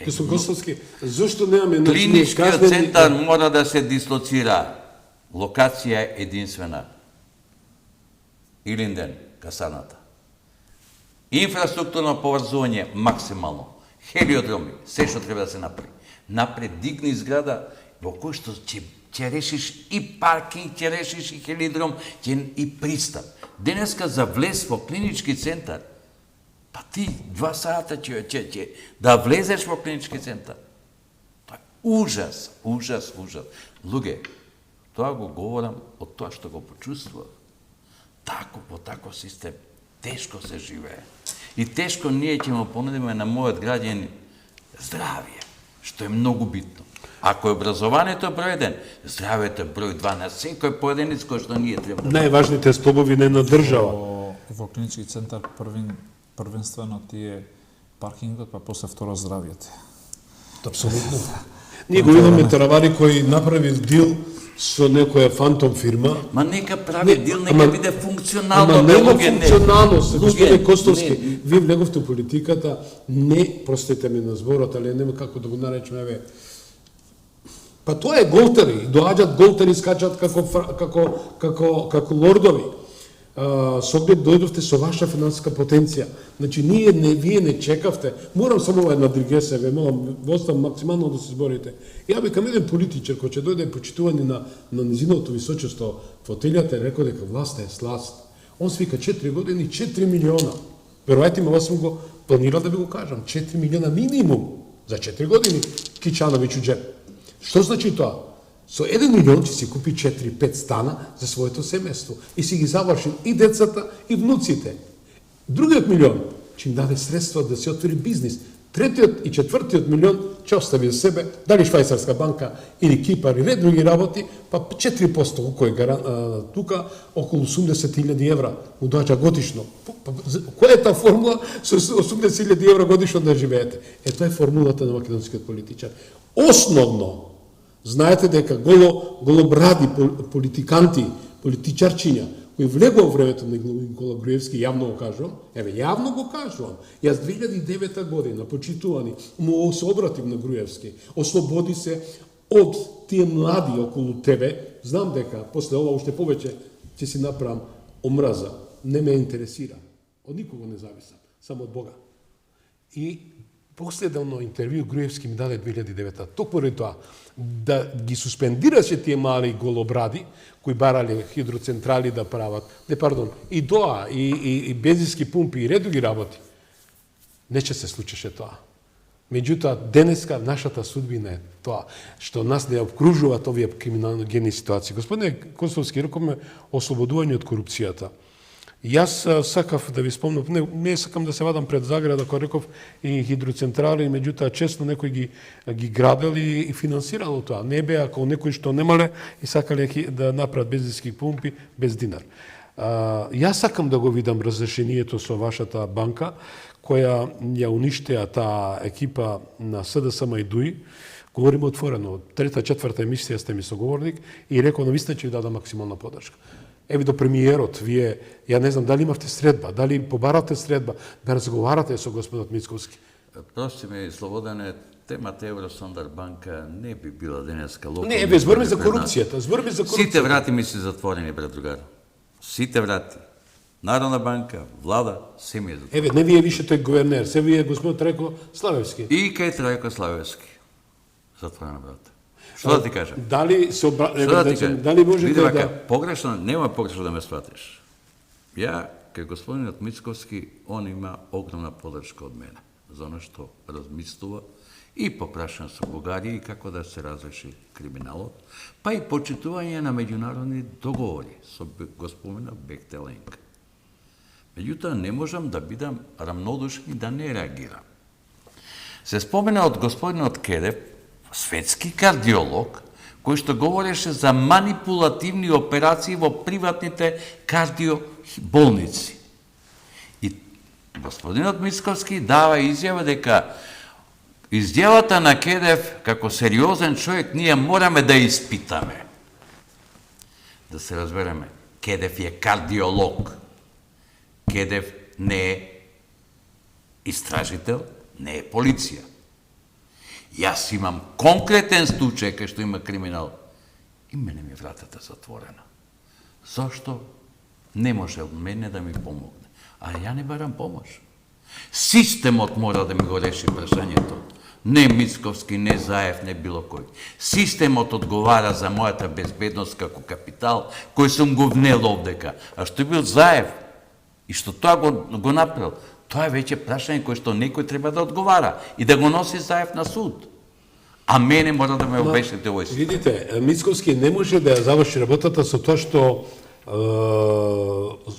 S2: Господин Костовски, зошто немаме
S4: Клиничкиот центар мора да се дислоцира. Локација е единствена. Илинден, касаната. Инфраструктурно поврзување максимално. Хелиодроми, се што треба да се направи. Напред дигни зграда во кој што ќе решиш и паркинг, ќе решиш и хелиодром, и пристап. Денеска за влез во клинички центар, па ти 2 сата ќе да влезеш во клинички центар. Тоа е ужас, ужас, ужас. Луѓе, тоа го говорам од тоа што го почувствував. Во таков систем тешко се живее. И тешко ние ќе му понудиме на мојот граѓани здравје, што е многу битно. Ако е образованието број 1, здравјето е број 2 на секој поединец кој што ние треба да...
S2: Најважните столбови на една држава.
S5: Во клинички центар првенствено ти е паркингот, па после второ здравјето.
S2: Апсолутно. Ние го имаме Таравари кој направи дил со некоја фантом фирма.
S4: Ма нека прави дил, нека биде функционално.
S2: Ама нема функционалност, господине Костовски. Вие влеговте у политиката, не, простете ми на зборот, али нема како да го наречеме, па тоа е голтери, доаѓаат голтери, скачат како лордови. Со оглед дојдовте со ваша финансиска потенција. Значи, вие не чекавте. Морам само една дригесија, ве молам, остам максимално да се зборите. Ја викам еден политичар кој ќе дојде почитувани на низиното височество фотелјата и рекол дека власта е сласт. Он свика 4 години 4 милиона. Верувајте ме, ова сум го планирал да ви го кажам. 4 милиона минимум за 4 години Кичановиќ у джеп. Што значи тоа? Со 1 милион ќе си купи 4-5 стана за своето семејство и си ги заврши и децата и внуците. Другиот милион ќе им даде средства да се отвори бизнис. Третиот и четвртиот милион ќе остави за себе, дали Швајцарска банка или Кипар или други работи, па 4% кој тука околу 80.000 евра му доаѓа годишно. Која е таа формула со 80.000 евра годишно да живеете? Тоа е формулата на македонскиот политичар. Основно, знаете дека голобради политиканти, политичарчиња, кои влегува во времето на Никола Груевски, јавно го кажувам, јавно го кажувам, јас 2009 година, почитувани, му се обратив на Груевски, ослободи се од тие млади околу тебе, знам дека после ова уште повеќе ќе си направам омраза, не ме интересира, од никого не зависам, само од Бога. И последно интервју Груевски ми даде 2009. Токму поради тоа, да ги суспендираше тие мали голобради, кои барале хидроцентрали да прават, и тоа, и бензински пумпи, и редуги работи, не ќе се случеше тоа. Меѓутоа, денеска нашата судбина е тоа, што нас не обкружуваат овие криминогени ситуации. Господине Костовски, рековме ослободување од корупцијата. Јас сакав да ви спомнам, не сакам да се вадам пред заграда, кој реков и хидроцентрали, меѓутоа често некој ги градел и финансирал тоа. Не беа како некои што немале и сакале да направат бензински пумпи без динар. Јас сакам да го видам разрешението со вашата банка, која ја уништеа таа екипа на СДСМ и ДУИ. Говорим отворено, 3-4 емисија сте ми соговорник и рекол, навистина ќе ви дадам максимална подршка. Еви до премиерот, вие, ја не знам, дали имавте средба, дали побарате средба, да разговарате со господинот Мицковски?
S4: Прости ме, Слободане, темата Евростандард банка не би била денеска локална.
S2: Не, збориме за корупцијата,
S4: Сите врати ми се затворени, брат другар. Сите врати. Народна банка, влада, се ми е затворени.
S2: Не вие више тој гувернер, се вие господин Трајко Славевски.
S4: И кај Трајко Славевски. Затворена, брат. Што да ти кажам?
S2: Дали се
S4: дали можете да... Погрешно, нема погрешно да ме сватиш. Ја, кај господинот Мицковски, он има огромна подршка од мене, за оно што размислува и попрашан со Бугарија и како да се разреши криминалот, па и почитување на меѓународни договори со господина Бехтеленг. Меѓутоа, не можам да бидам рамнодушен и да не реагирам. Се спомена од господинот Кедев, светски кардиолог, кој што говореше за манипулативни операции во приватните кардиоболници. И господинот Мицковски дава изјава дека Изјавата на Кедев, како сериозен човек, ние мораме да испитаме. Да се разбереме, Кедев е кардиолог. Кедев не е истражител, не е полиција. Јас имам конкретен случај кај што има криминал и мене ми вратата затворена. Зошто? Не може од мене да ми помогне. А ја не барам помош. Системот мора да ми го реши прашањето. Не Мицковски, не Заев, не било кој. Системот одговара за мојата безбедност како капитал, кој сум го внел овдека. А што бил Заев и што тоа го направил, тоа е веќе прашање кој што некој треба да одговара и да го носи Заев на суд. А мене мора да ме обешете овој систем.
S2: Видите, Мицковски не може да ја заврши работата со тоа што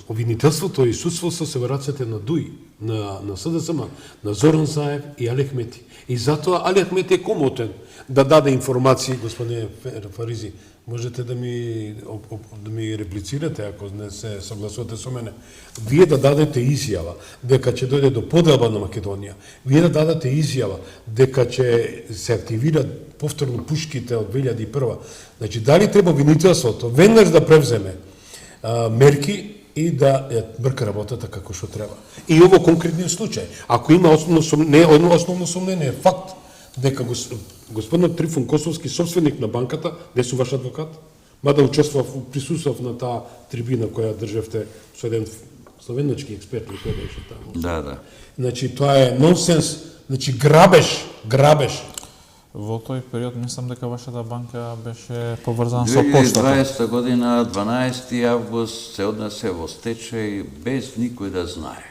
S2: обвинителството и судството се во рацете на ДУИ, на СДСМ, на Зоран Заев и Али Ахмети. И затоа Али Ахмети е комотен да даде информации, господине Фаризи. Можете да ми реплицирате ако не се согласувате со мене. Вие да дадете изјава дека ќе дојде до поделба на Македонија. Вие да дадете изјава дека ќе се активираат повторно пушките од 2001. Значи, дали треба обвинителството веднаш да превземе мерки и да ја брка работата како што треба. И ово конкретниот случај. Ако има основно сомнение, факт дека господинот Трифун Косовски, собственик на банката, не сум ваш адвокат, мада присуствав на таа трибина која држевте со еден словенечки експерт или кој беше таму.
S4: Да.
S2: Значи, тоа е нонсенс, значи грабеж.
S5: Во тој период мислам дека вашата банка беше поврзана со поштата.
S4: 2020 година, 12 август, се однесе во стечај без никој да знае.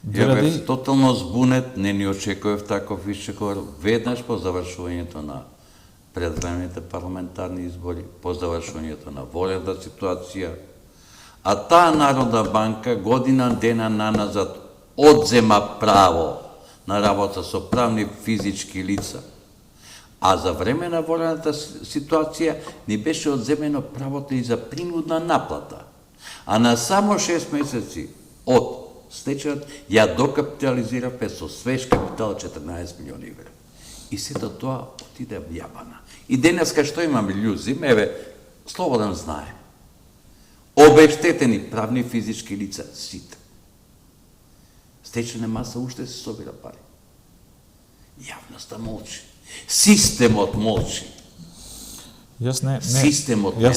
S4: Ја бев тотално збунет, не ни очекував таков ишчекор, веднаш по завршувањето на предвремените парламентарни избори, по завршувањето на волената ситуација, а таа Народна банка година дена наназад одзема право на работа со правни физички лица. А за време на волената ситуација ни беше одземено правото и за принудна наплата. А на само 6 месеци од стечајот ја докапитализиравме со свеж капитал 14 милиони евра. И сето тоа отиде в јабана. И денеска што имаме љузи, слободен знае. Обештетени правни физички лица, сите. Стечајна маса уште се собира пари. Јавноста молчи. Системот молчи.
S5: Јас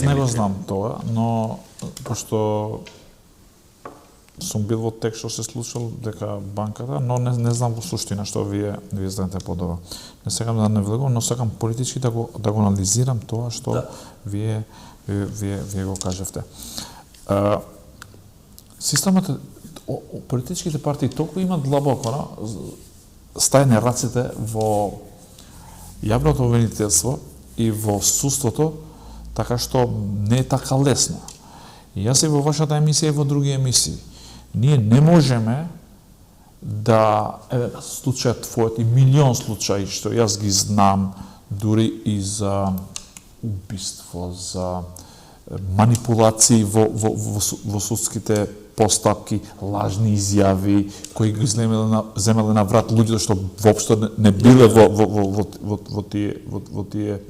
S5: не го знам тоа, но пошто сум бил во тек што се случил дека банката, но не знам во суштина што вие знаете подобро. Не сакам да навлегувам, но сакам политички да го анализирам тоа што вие го кажавте. Системот, политичките партии толку имаат длабоко стајне раците во јавното обвинителство и во судството, така што не е така лесно. И јас и во вашата емисија и во други емисии. Ние не можеме да случајат твојот и милион случаи што јас ги знам, дури и за убиство, за манипулации во судските постапки, лажни изјави кои ги земеле на врат луѓето што воопшто не биле во тие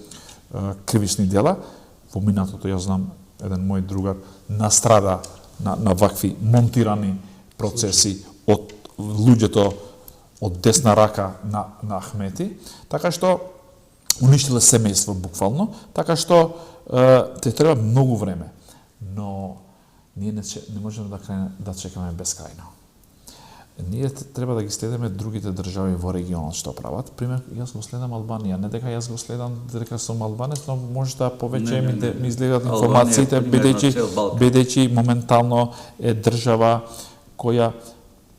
S5: кривични дела. Во минатото јас знам еден мој другар настрада на вакви монтирани процеси од луѓето од десна рака на Ахмети, така што уништиле семејство буквално, така што те треба многу време. Но ние не можеме да чекаме бескрајно. Ние треба да ги следиме другите држави во регионот што прават. Пример, јас го следам Албанија, не дека јас го следам дека сум албанец, но може да повеќе ми излегат информациите, бидејќи моментално е држава која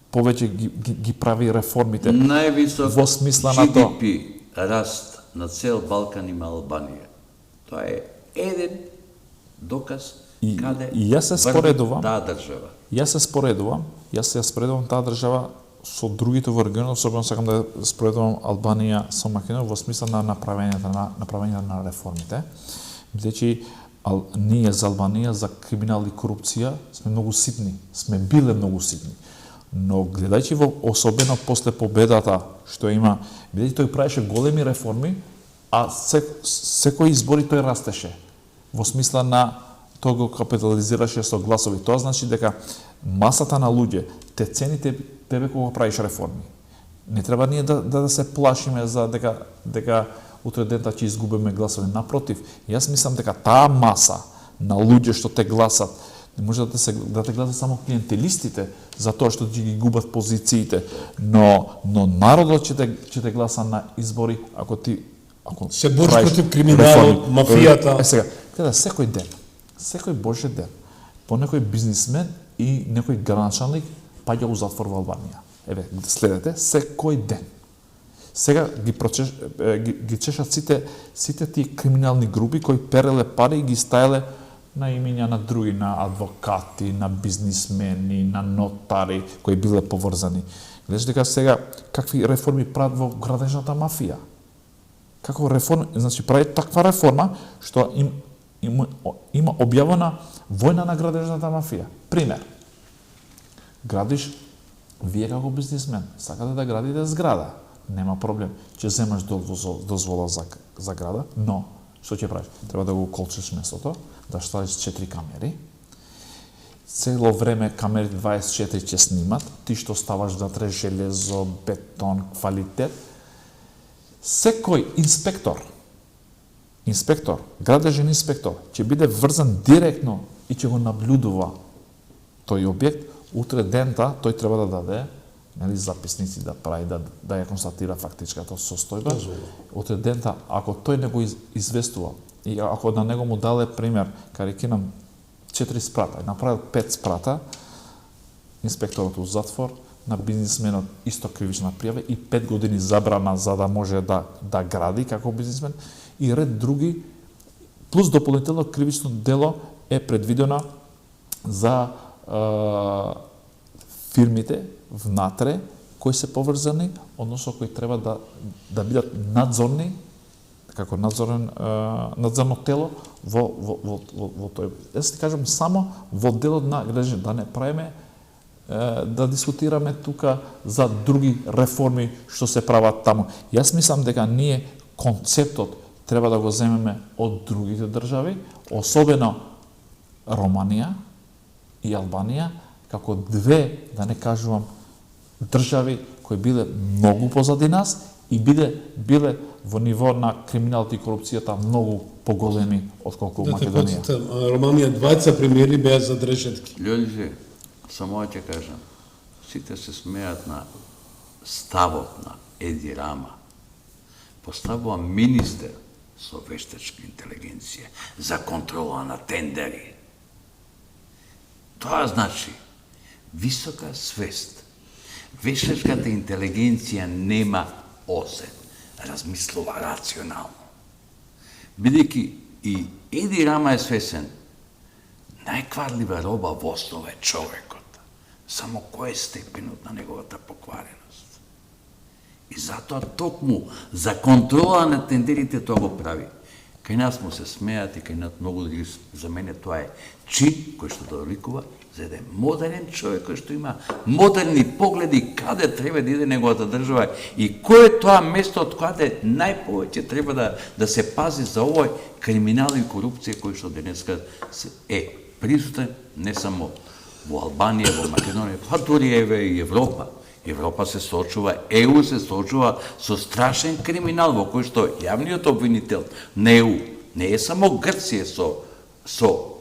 S5: повеќе ги прави реформите.
S4: Највисок
S5: во смисла на тоа.
S4: GDP раст на цел Балкан има Албанија. Тоа е еден доказ каде
S5: јас се споредувам
S4: таа држава.
S5: Јас се споредувам таа држава со другите во регионот, особено сакам да споредувам Албанија со Македонија во смисла на направењето на реформите, бидејќи ние за Албанија за криминал и корупција сме многу ситни, сме биле многу ситни. Но гледајќи во особено после победата што има, бидејќи тој правеше големи реформи, а секој избори тој растеше во смисла на тој го капитализираше со гласови. Тоа значи дека масата на луѓе те цени тебе кога правиш реформи. Не треба ние да се плашиме за дека утре дента ќе изгубиме гласови. Напротив, јас мислам дека таа маса на луѓе што те гласат, не може да те гласат само клиентелистите за тоа што ќе ги губат позициите, но народот ќе те гласа на избори ако
S2: се бориш против криминалот, мафијата.
S5: Сега, секој Божи ден, по некој бизнисмен и некој граначалник паѓа у затвор во Албанија. Еве, следете, секој ден. Сега ги чешат сите тие криминални групи кои переле пари и ги стаеле на имиња на други, на адвокати, на бизнисмени, на нотари кои биле поврзани. Гледаш дека сега какви реформи прават во градежната мафија. Како реформа, значи прави таква реформа што има објавена војна на градежната мафија. Пример. Градиш, вие како бизнисмен, сакате да градите зграда, нема проблем. Ќе земаш дозвола за града, но што ќе правиш? Треба да го колчиш местото, да ставиш 4 камери. Цело време камери 24 ќе снимат, ти што ставаш внатре железо, бетон, квалитет. Секој инспектор, градежен инспектор, ќе биде врзан директно и ќе го наблюдува тој објект. Утре дента тој треба да даде записници да прави, да ја констатира фактичката состојба. Утре дента, ако тој не го известува, и ако на него му даде пример, карикинам 4 спрата, направил 5 спрата, инспекторот у затвор, на бизнисменот исто кривична пријава и 5 години забрана за да може да гради како бизнисмен и ред други, плюс дополнително кривично дело е предвидено за фирмите внатре кои се поврзани, односно кои треба да бидат надзорни, како надзорно тело во тој. Јас ти кажам само во делот на градежен, да не правиме да дискутираме тука за други реформи што се прават таму. Јас мислам дека ние концептот треба да го земеме од другите држави, особено Романија и Албанија, како две, да не кажувам, држави кои биле многу позади нас и биле во ниво на криминалот и корупцијата многу поголеми отколку Македонија.
S2: Романија двајца премиери беа за решетки.
S4: Луѓе, само ќе кажам, сите се смеат на ставот на Еди Рама. Поставува министер со вештачка интелигенција за контрола на тендери. Тоа значи висока свест. Вештачката интелигенција нема осет, размислува рационално. Бидејќи и Еди Рама е свесен, најкварлива роба во основа е човекот, само кој е степенот на неговата поквареност. И затоа токму за контрола на тендерите тоа го прави. Кај нас му се смеат и кај нас многу други, за мене тоа е чин кој што доликува за еден модерен човек кој што има модерни погледи каде треба да иде неговата држава и кој е тоа место од каде најповеќе треба да се пази за овој криминал и корупција кој што денеска е присутен не само во Албанија, во Македонија, па дури еве и Европа. Европа се соочува, ЕУ се соочува со страшен криминал во кој што јавниот обвинител на ЕУ не е само Грција со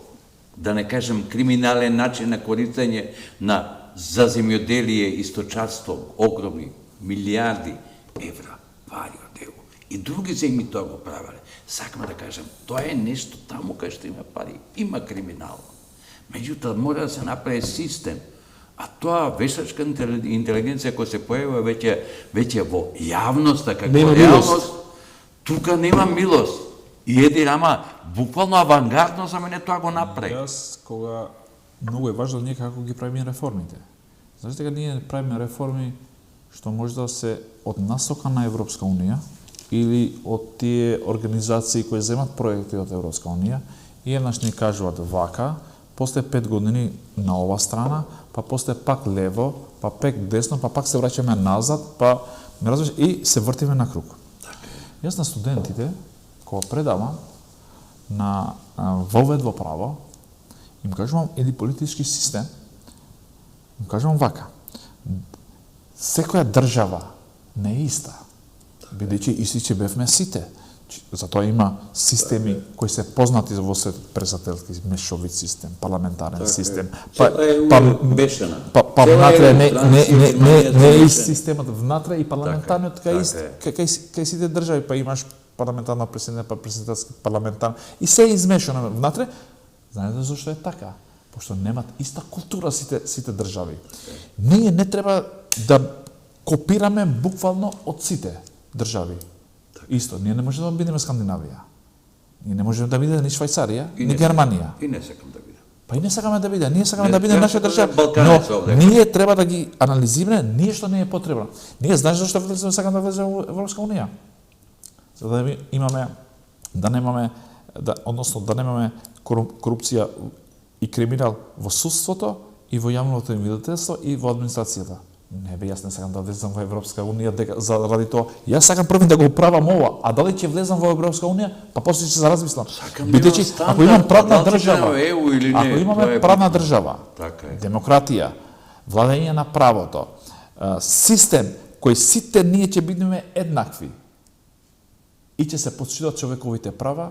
S4: да не кажем криминален начин на користење за земјоделие и сточарство, огромни милиарди евра пари од ЕУ. И други земји тоа го правеле. Сакам да кажем, тоа е нешто таму кај што има пари, има криминал. Меѓутоа мора да се направи систем. А тоа вештачка интелигенција која се појавува веќе во јавноста, како реалност, тука нема милост. И Еди Рама буквално авангардно за мене тоа го направи.
S5: Јас кога многу е важно ние како ги правиме реформите. Знаеш дека ние правиме реформи што може да се од насока на Европска унија или од тие организации кои земат проекти од Европска унија и еднаш ни кажуваат вака, после 5 години на ова страна, па после пак лево, па пак десно, па пак се враќаме назад, па ме разбираш, и се вртиме на круг. Јас на студентите, кога предавам на вовед во право, им кажувам или политички систем, им кажувам вака. Секоја држава не е иста. Бидејќи исти ќе бевме сите. Затоа има системи кои се познати во свет, председателски мешовит систем, парламентарен систем. Па внатре не е ист системот, внатре и парламентарниот кај сите држави, па имаш парламентарна президент, па председателски парламентарен и се измешано внатре. Знаете зашто е така? Пошто немат иста култура сите држави. Ние не треба да копираме буквално од сите држави. Исто, ние не можеме да бидеме Скандинавија. Ние не можеме да бидеме ни Швајцарија, ни Германија.
S4: И не сакам да бидам.
S5: Па и не сакаме да бидеме. Ние сакаме да бидеме наша држава, но ние треба да ги анализираме ние што не е потребно. Ние знаеш зашто сакаме да влеземе во Европска унија? За да имаме да немаме да немаме корупција и криминал во судството и во јавното инвидителство и во администрацијата. Не бе, јас не сакам да влезам во Европска унија заради тоа. Јас сакам први да го правам ова, а дали ќе влезам во Европска унија, па после ќе се размислам. Бидејќи ако имам правна држава, ако имаме правна држава, демократија, владење на правото, систем кој сите ние ќе бидеме еднакви и ќе се почитуваат човековите права,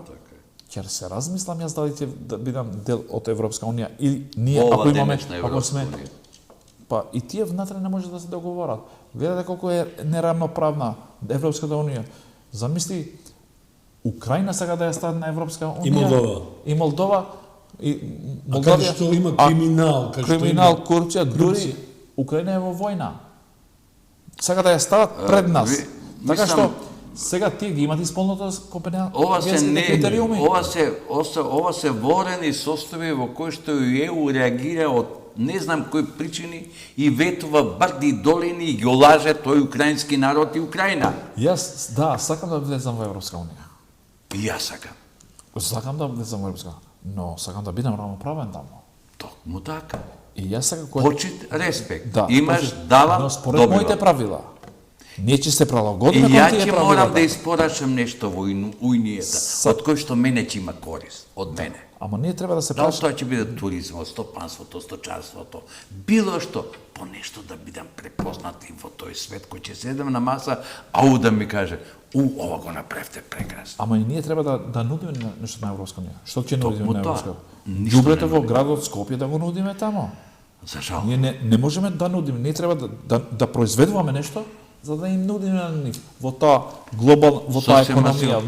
S5: ќе се размислам јас дали ќе да бидам дел од Европска унија или ние ако имаме ако сме па и тие внатре не може да се договорат. Гледате колку е неравноправна Европската унија. Замисли Украина сака да ја стави на Европска унија. И Молдова. И
S2: Молдавија. Што има криминал,
S5: криминал, корупција, дури Украина е во војна. Сака да ја стават пред нас. Така што сега тие ги имат исполнето компетенцијските критериуми.
S4: Ова се ворени состојби во кои што ЕУ реагира од не знам кои причини и ветува барди долини и ги олаже тој украински народ и Украина.
S5: Јас, сакам да влезам во Европска унија.
S4: И јас сакам.
S5: Сакам да влезам во Европска унија, но сакам да бидам равноправен таму.
S4: Токму така.
S5: И јас сакам
S4: почит, респект. Имаш, давам,
S5: но според моите правила. Ние ќе се прилагодиме
S4: кон тие правила. И ја ќе морам да испорачам нешто во унијата, од кој што мене ќе има корист, од мене.
S5: Ама ние треба да се
S4: прашаме. Тоа ќе биде туризмот, стопанството, сточарството, било што, по нешто да бидам препознати во тој свет кој ќе седам на маса, ау да ми каже, ова го направивте прекрасно.
S5: Ама и ние треба да нудиме нешто на Европска унија. Што ќе нудиме на Европска унија? Ѓубрете во градот Скопје да го нудиме тамо.
S4: За жал.
S5: Ние не можеме да нудиме, ние треба да произведуваме нешто за да им нудиме на нив во таа во таа економија.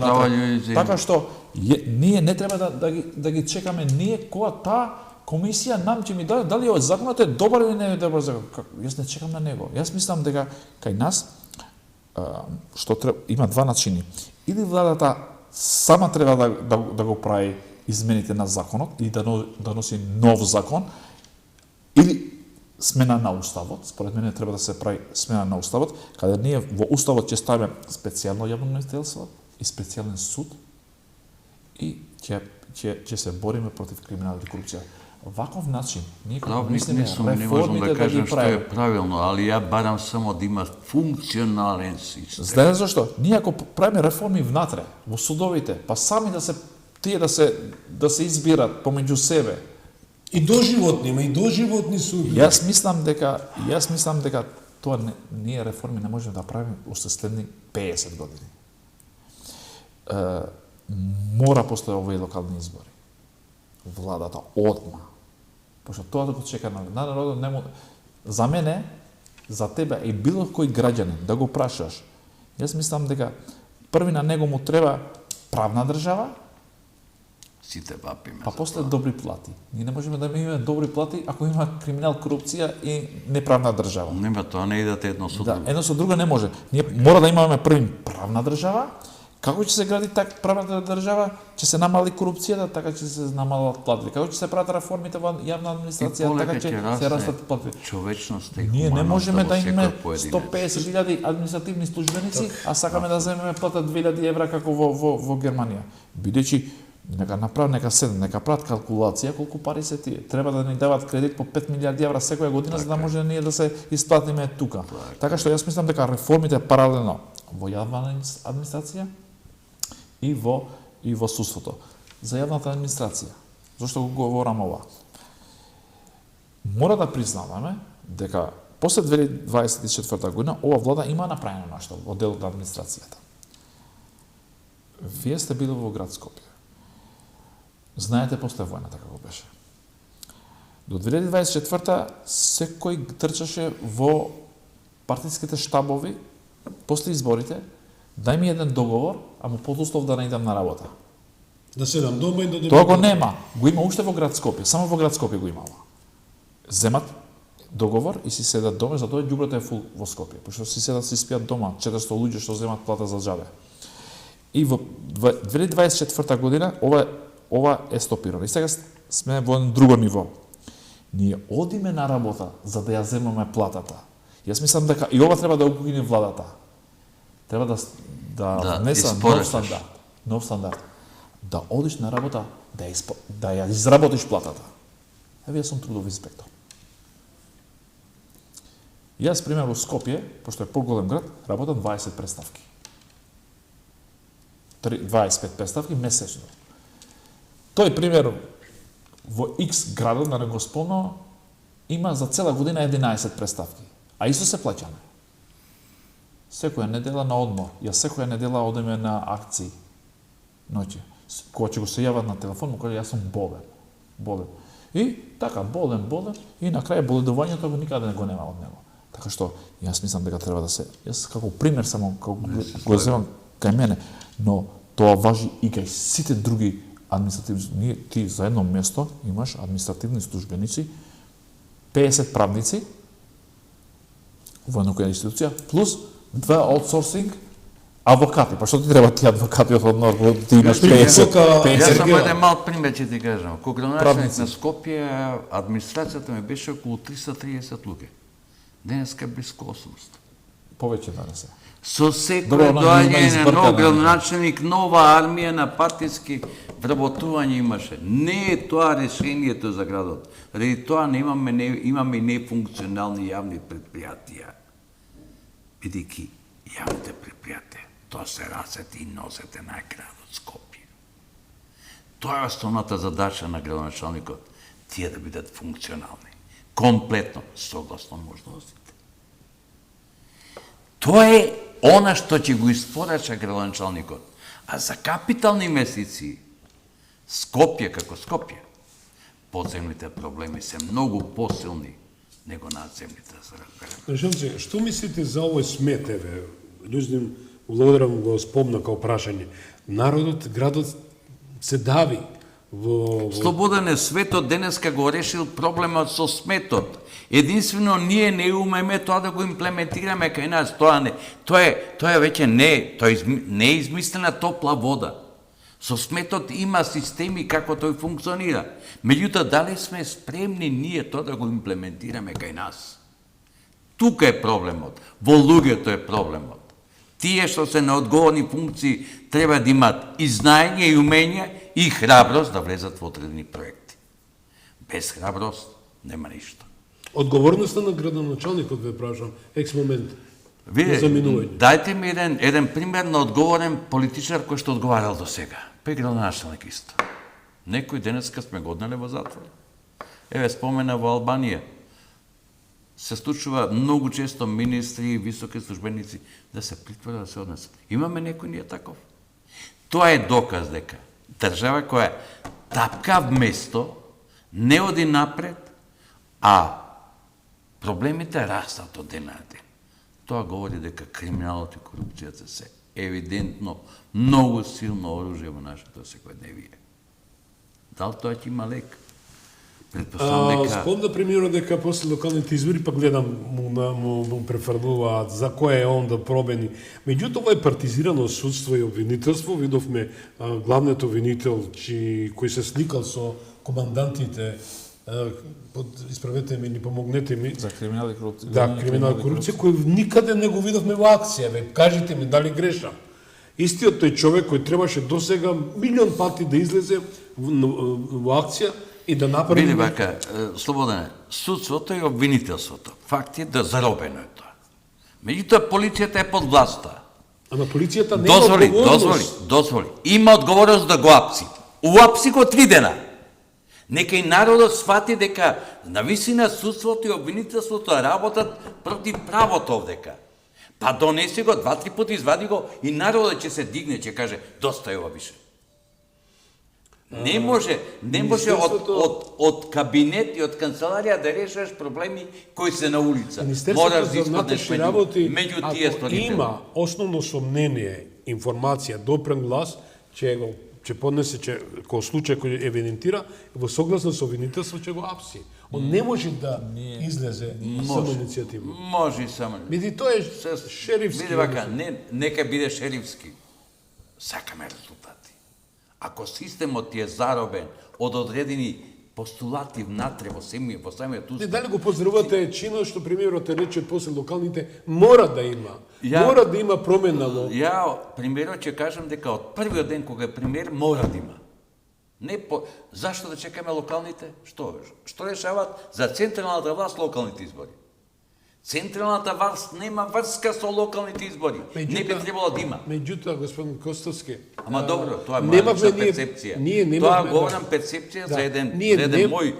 S5: Така што ние не треба да ги чекаме ние кога таа комисија нам ќе ми даде дали овој законот е добар или не е добар закон. Јас не чекам на него. Јас мислам дека кај нас има два начини. Или владата сама треба да го прави измените на законот или да носи нов закон, или смена на уставот. Според мене треба да се прави смена на уставот, каде ние во уставот ќе ставиме специјално јавно обвинителство и специјален суд и ќе се бориме против криминал и корупција. Ваков начин ние кога мислиме реформите да ги правиме.
S4: Што е правилно, али ја барам само да има функционален систем.
S5: Знаете зашто? Ние ако правиме реформи внатре во судовите, па сами да се избират помеѓу себе.
S2: И доживотни суди.
S5: Јас мислам дека тоа ние реформи не можеме да правиме уште следни 50 години. Мора после овој локални избори. Владата одма. Пошто тоа да го чека на народот не за мене, за тебе и било кој граѓанин да го прашаш. Јас мислам дека први на него му треба правна држава.
S4: Сите вапиме.
S5: Па после добри плати. Ние не можеме да имаме добри плати ако има криминал, корупција и неправна држава.
S4: Нема, тоа не идат едно со друго.
S5: Да, едно со друго не може. Ние мора да имаме први правна држава. Како ќе се гради така правната држава, ќе се намали корупцијата, така ќе се намалат плати. Како ќе се прават реформите во јавна администрација, така ќе се растат плати.
S4: Човечноста и
S5: ние не можеме да имаме 150.000 административни службеници, а сакаме да земеме плата 2.000 евра како во Германија. Бидејќи Нека направат, нека седнат, нека прават калкулација колку пари се тие. Треба да ни дават кредит по 5 милиарди евра секоја година за да може ние да се исплатиме тука. Така што јас мислам дека реформите паралелно во јавна администрација и во судството. За јавната администрација, зашто го говорам ова? Мора да признаваме дека после 2024 година ова влада има направено нешто во делот на администрацијата. Вие сте били во град Скопје. Знаете после војната како беше. До 2024 секој трчаше во партиските штабови после изборите, дај ми еден договор, ама под услов да не идам на работа.
S2: Да седам дома и да добивам.
S5: Тоа го нема. Го има уште во град Скопје. Само во град Скопје го имало. Земат договор и си седат дома, затоа ѓуброто е фул во Скопје, пошто си седат си спијат дома, 400 луѓе што земат плата за џабе. И во 2024 година ова е стопирано. И сега сме во едно друго ниво. Ние одиме на работа за да ја земаме платата. Јас мислам дека и ова треба да укине владата. Треба да внеса нов стандард. Да одиш на работа, да ја изработиш платата. Еве јас сум трудов инспектор. Јас, пример, во Скопје, пошто е поголем град, работам 20 представки. 25 представки месечно. Тој, пример, во X градот, да не го спомнам, има за цела година 11 представки. А исто се плаќаме. Секоја недела на одмор. Јас секоја недела одеме на акции. Ноќе. Кога ќе го се јават на телефон, му кажа, јас сум болен. И така, болен, и на крај боледувањето никаде не го нема од него. Така што, јас мислам дека треба да се... Јас како пример само, како го земам кај мене, но тоа важи и кај сите други административни... Ти за едно место имаш административни службеници, 50 правници во некоја институција, плюс 2 аутсорсинг адвокати. Па што ти треба ти адвокати од однор, ти имаш 50...
S4: Јас само еден мал пример ќе ти кажам. Кога градоначелник на Скопје, администрацијата ми беше околу 330 луѓе. Денеска близко 800.
S5: Повеќе данес е.
S4: Со секој доаѓање на нов градоначелник, нова армија на партиски вработување имаше. Не е тоа решението за градот. Ради тоа имаме нефункционални јавни предпријатија. Бидејќи јавните предпријатија, тоа се расете и носете на градот Скопје. Тоа е основната задача на градоначалникот, тие да бидат функционални, комплетно, согласно можностите. Тоа е она што ќе го испорача градоначалникот. А за капитални инвестиции, Скопје како Скопје, подземните проблеми се многу посилни него надземните, за разберем.
S2: Желце, што мислите за овој смет, еве? Љузим, благодарам го спомна као прашање. Народот, градот се дави во...
S4: Слободен е светот, денеска го решил проблемот со сметот. Единствено ние не умееме тоа да го имплементираме кај нас. Тоа е веќе не е измислена топла вода. Со сметот има системи како тој функционира. Меѓутоа, дали сме спремни ние тоа да го имплементираме кај нас? Тука е проблемот. Во луѓето е проблемот. Тие што се на одговорни функции треба да имат и знаење, и умење, и храброст да влезат во одредени проекти. Без храброст нема ништо.
S2: Одговорноста на градоначалникот ве прашам, екс-момент.
S4: Вие, дајте ми еден пример на одговорен политичар кој што одговарал до сега. Па и градоначалник исто. Некој денеска сме го однале во затвор. Еве, спомена во Албанија. Се случува многу често министри и високи службеници да се притворат, да се однесат. Имаме некој ние таков. Тоа е доказ дека држава која тапка вместо, не оди напред, а проблемите растат од ден на ден. Тоа говори дека криминалот и корупцијата се евидентно многу силно оружје во нашето секојдневие. Дали тоа ќе има лек? Предпоставам дека...
S2: Спомна премиерот дека после локалните избори, па гледам му префрлуваат за кој е он да пробени. Меѓутоа, ова е партизирано судство и обвинителство. Видовме главниот обвинител кој се сликал со командантите, исправете ми, ни помогнете ми.
S5: За криминал и корупција.
S2: Да, криминал и корупција, кој никаде не го видовме во акција. Кажете ми, дали грешам? Истиот тој човек кој требаше досега милион пати да излезе во акција и да направи...
S4: Види вака, Слободане, судството и обвинителството, факт е да заробено е тоа. Меѓутоа, полицијата е под власта.
S2: Ама полицијата нема одговорност.
S4: Дозволи. Има одговорност да го апси. Уапси го 3 дена. Нека и народот свати дека нависина судството и обвинителството работат против правото овдека. Па донеси го 2-3 пати, извади го и народот ќе се дигне, ќе каже доста е ова више. Не може од кабинет и од канцеларија да решаш проблеми кои се на улица.
S2: Министерството за внатрешни работи,
S4: меѓу тие
S2: ако
S4: сторители.
S2: има основно сомнение, информација, допрен глас, ќе поднесе, кој случај кој евидентира, во согласно со обвинителство ќе го апси. Он не може да излезе само иницијатива.
S4: Може и само.
S2: Види, тоа е шерифски.
S4: Види вака, нека биде шерифски. Сакаме резултати. Ако системот ти е заробен од одредени постулати внатре во самиот устав.
S2: Не, дали го поздравувате чинот што премиерот рече после локалните мора да има. Мора да има промена во...
S4: Премиерот ќе кажам дека од првиот ден кога е премиер мора да има. Зашто да чекаме локалните? Што решават за централната власт локалните избори? Централната власт нема врска со локалните избори. Не би требало да има.
S2: Меѓутоа, господин Костовски...
S4: Ама добро, тоа е моја перцепција. Тоа говорам перцепција за еден мој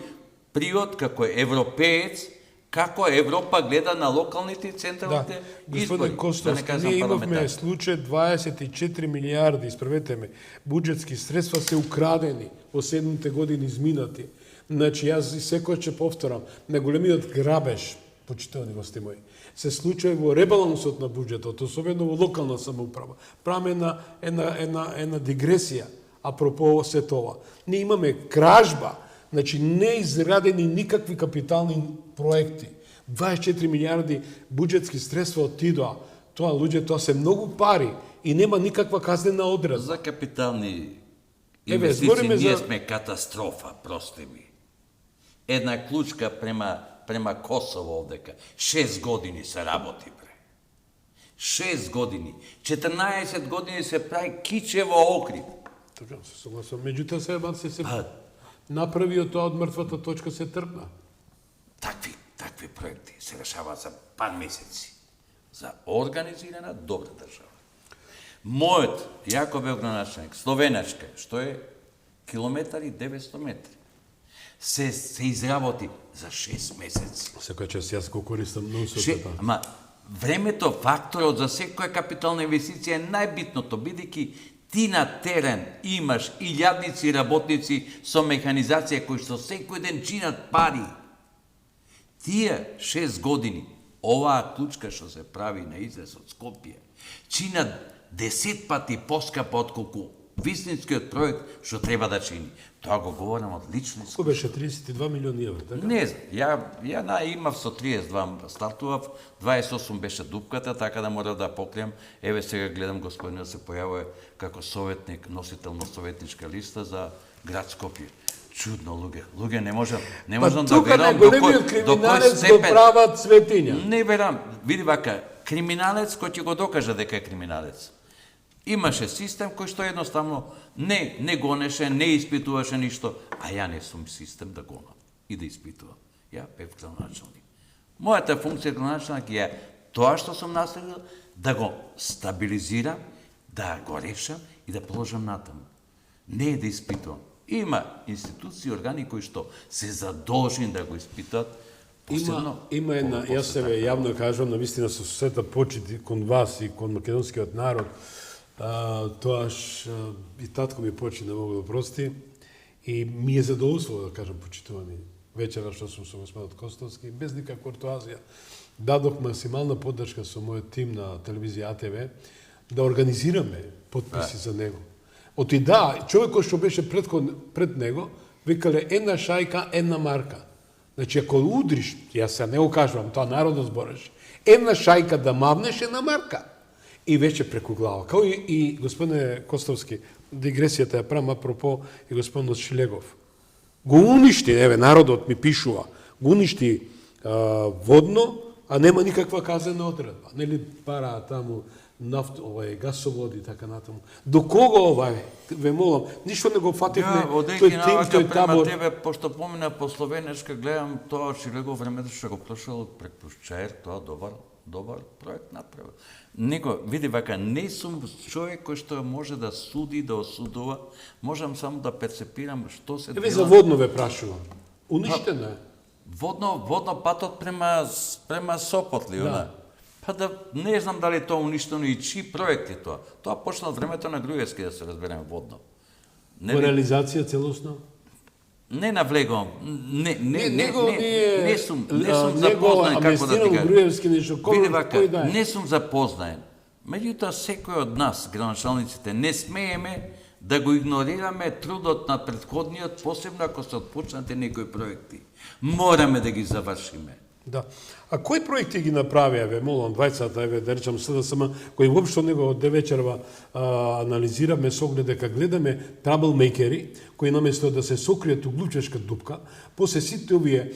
S4: приод како европеец, како Европа гледа на локалните и централните избори.
S2: Господин Костовски, ние имавме случај 24 милиарди, исправете ме, буџетски средства се украдени во 7 години изминати. Значи, јас и секој ќе повторам, најголемиот грабеж, почитувани гости мои, се случува во ребалансот на буџетот, особено во локална самоуправа. Правиме една дигресија, апропо се това. Ние имаме кражба, значи не израдени никакви капитални проекти. 24 милиарди буџетски средства отидоа. Тоа, луѓе, тоа се многу пари и нема никаква казнена одредба.
S4: За капитални инвестиции ние сме катастрофа, прости ми. Една клучка према Косово овдека. 6 години се работи, бре. 6 години. 14 години се прави Кичево Охрид.
S2: Така, се согласувам. Меѓутоа се направи од тоа од мртвата точка се тргна.
S4: Такви проекти се решаваат за пар месеци. За организирана добра држава. Мојот Јако бев граначник, Словеначка, што е километари 900 метри. Се изработи за 6 месеци.
S2: Секој час јас го користам нон-стоп.
S4: Ама времето, факторот за секоја капитална инвестиција е најбитното, бидејќи ти на терен имаш илјадници работници со механизација кои што секој ден чинат пари. Тие 6 години, оваа клучка што се прави на излез од Скопје, чинат 10 пати поскапо отколку вистинскиот проект што треба да чини. Тоа го говорам од лично искуство.
S2: Кој беше 32 милиони евра, така?
S4: Не знам, ја имав со 32 стартував, 28 беше дупката, така да мора да покријам. Еве сега гледам господинот се појавува како советник, носител на советничка листа за град Скопје. Чудно, луѓе, не можам да верам
S2: до кој степен го прават светиња.
S4: Не верам, види вака, криминалец кој ќе го докаже дека е криминалец. Имаше систем кој што едноставно не гонеше, не испитуваше ништо, а ја не сум систем да гонам и да испитувам. Ја бев градоначалник. Мојата функција градоначалник е тоа што сум наследил, да го стабилизирам, да го решам и да положам натаму. Не да испитувам. Има институции, органи кои што се задолжени да го испитат.
S2: Има една, јас себе јавно кажувам, навистина со сета почит кон вас и кон македонскиот народ, тоаш и татко ми почина, мога да прости, и ми е задоволство, да кажам, почитувани вечера што сум со господинот Костовски, без никаква куртоазија. Дадох максимална поддршка со мојот тим на телевизија АТВ да организираме потписи за него. Човекот што беше пред него, викале една шајка, една марка. Значи, ако удриш, јас се не го кажувам, тоа народно збореше, една шајка да мавнеш, една марка. И веќе преку глава. Као и господине Костовски, дигресијата ја правам апропо и господинот Шилегов. Го уништи, народот ми пишува, го уништи водно, а нема никаква казена одредба. Нели пара таму гасовод и така натаму. До кого ве молам, ништо не го фативме
S4: одејќи
S2: тој тим, тој
S4: према
S2: табор.
S4: тебе, пошто помина по словенешка, гледам тоа шилего времето што го прошол пред Пушчаер, тоа добар проект направил. Него, види вака, не сум човек кој што може да суди, да осудува, можам само да перцепирам што се
S2: Еве за
S4: дела.
S2: водно ве прашувам. Уништено е.
S4: Водно патот према Сопот ли, она? Па да, не знам дали тоа уништено и чии проект е тоа. Тоа почна од времето на Груевски, да се разбереме, водно.
S2: Во реализација целосно?
S4: Не навлегувам. Не сум запознаен, како да ти кажам.
S2: Груевски нешто,
S4: Види вака,
S2: кој да е?
S4: не сум запознаен. Меѓутоа, секој од нас, градоначалниците, не смееме да го игнорираме трудот на претходниот, посебно ако се отпочнати некои проекти. Мораме да ги завршиме.
S2: Да. А кои проекти ги направија, ве молам, двајцата, еве, да речам СДСМ, кои воопшто него од девечерва анализираме со оглед дека гледаме траблмейкери, кои наместо да се сокријат у глупчешка дупка, после сите овие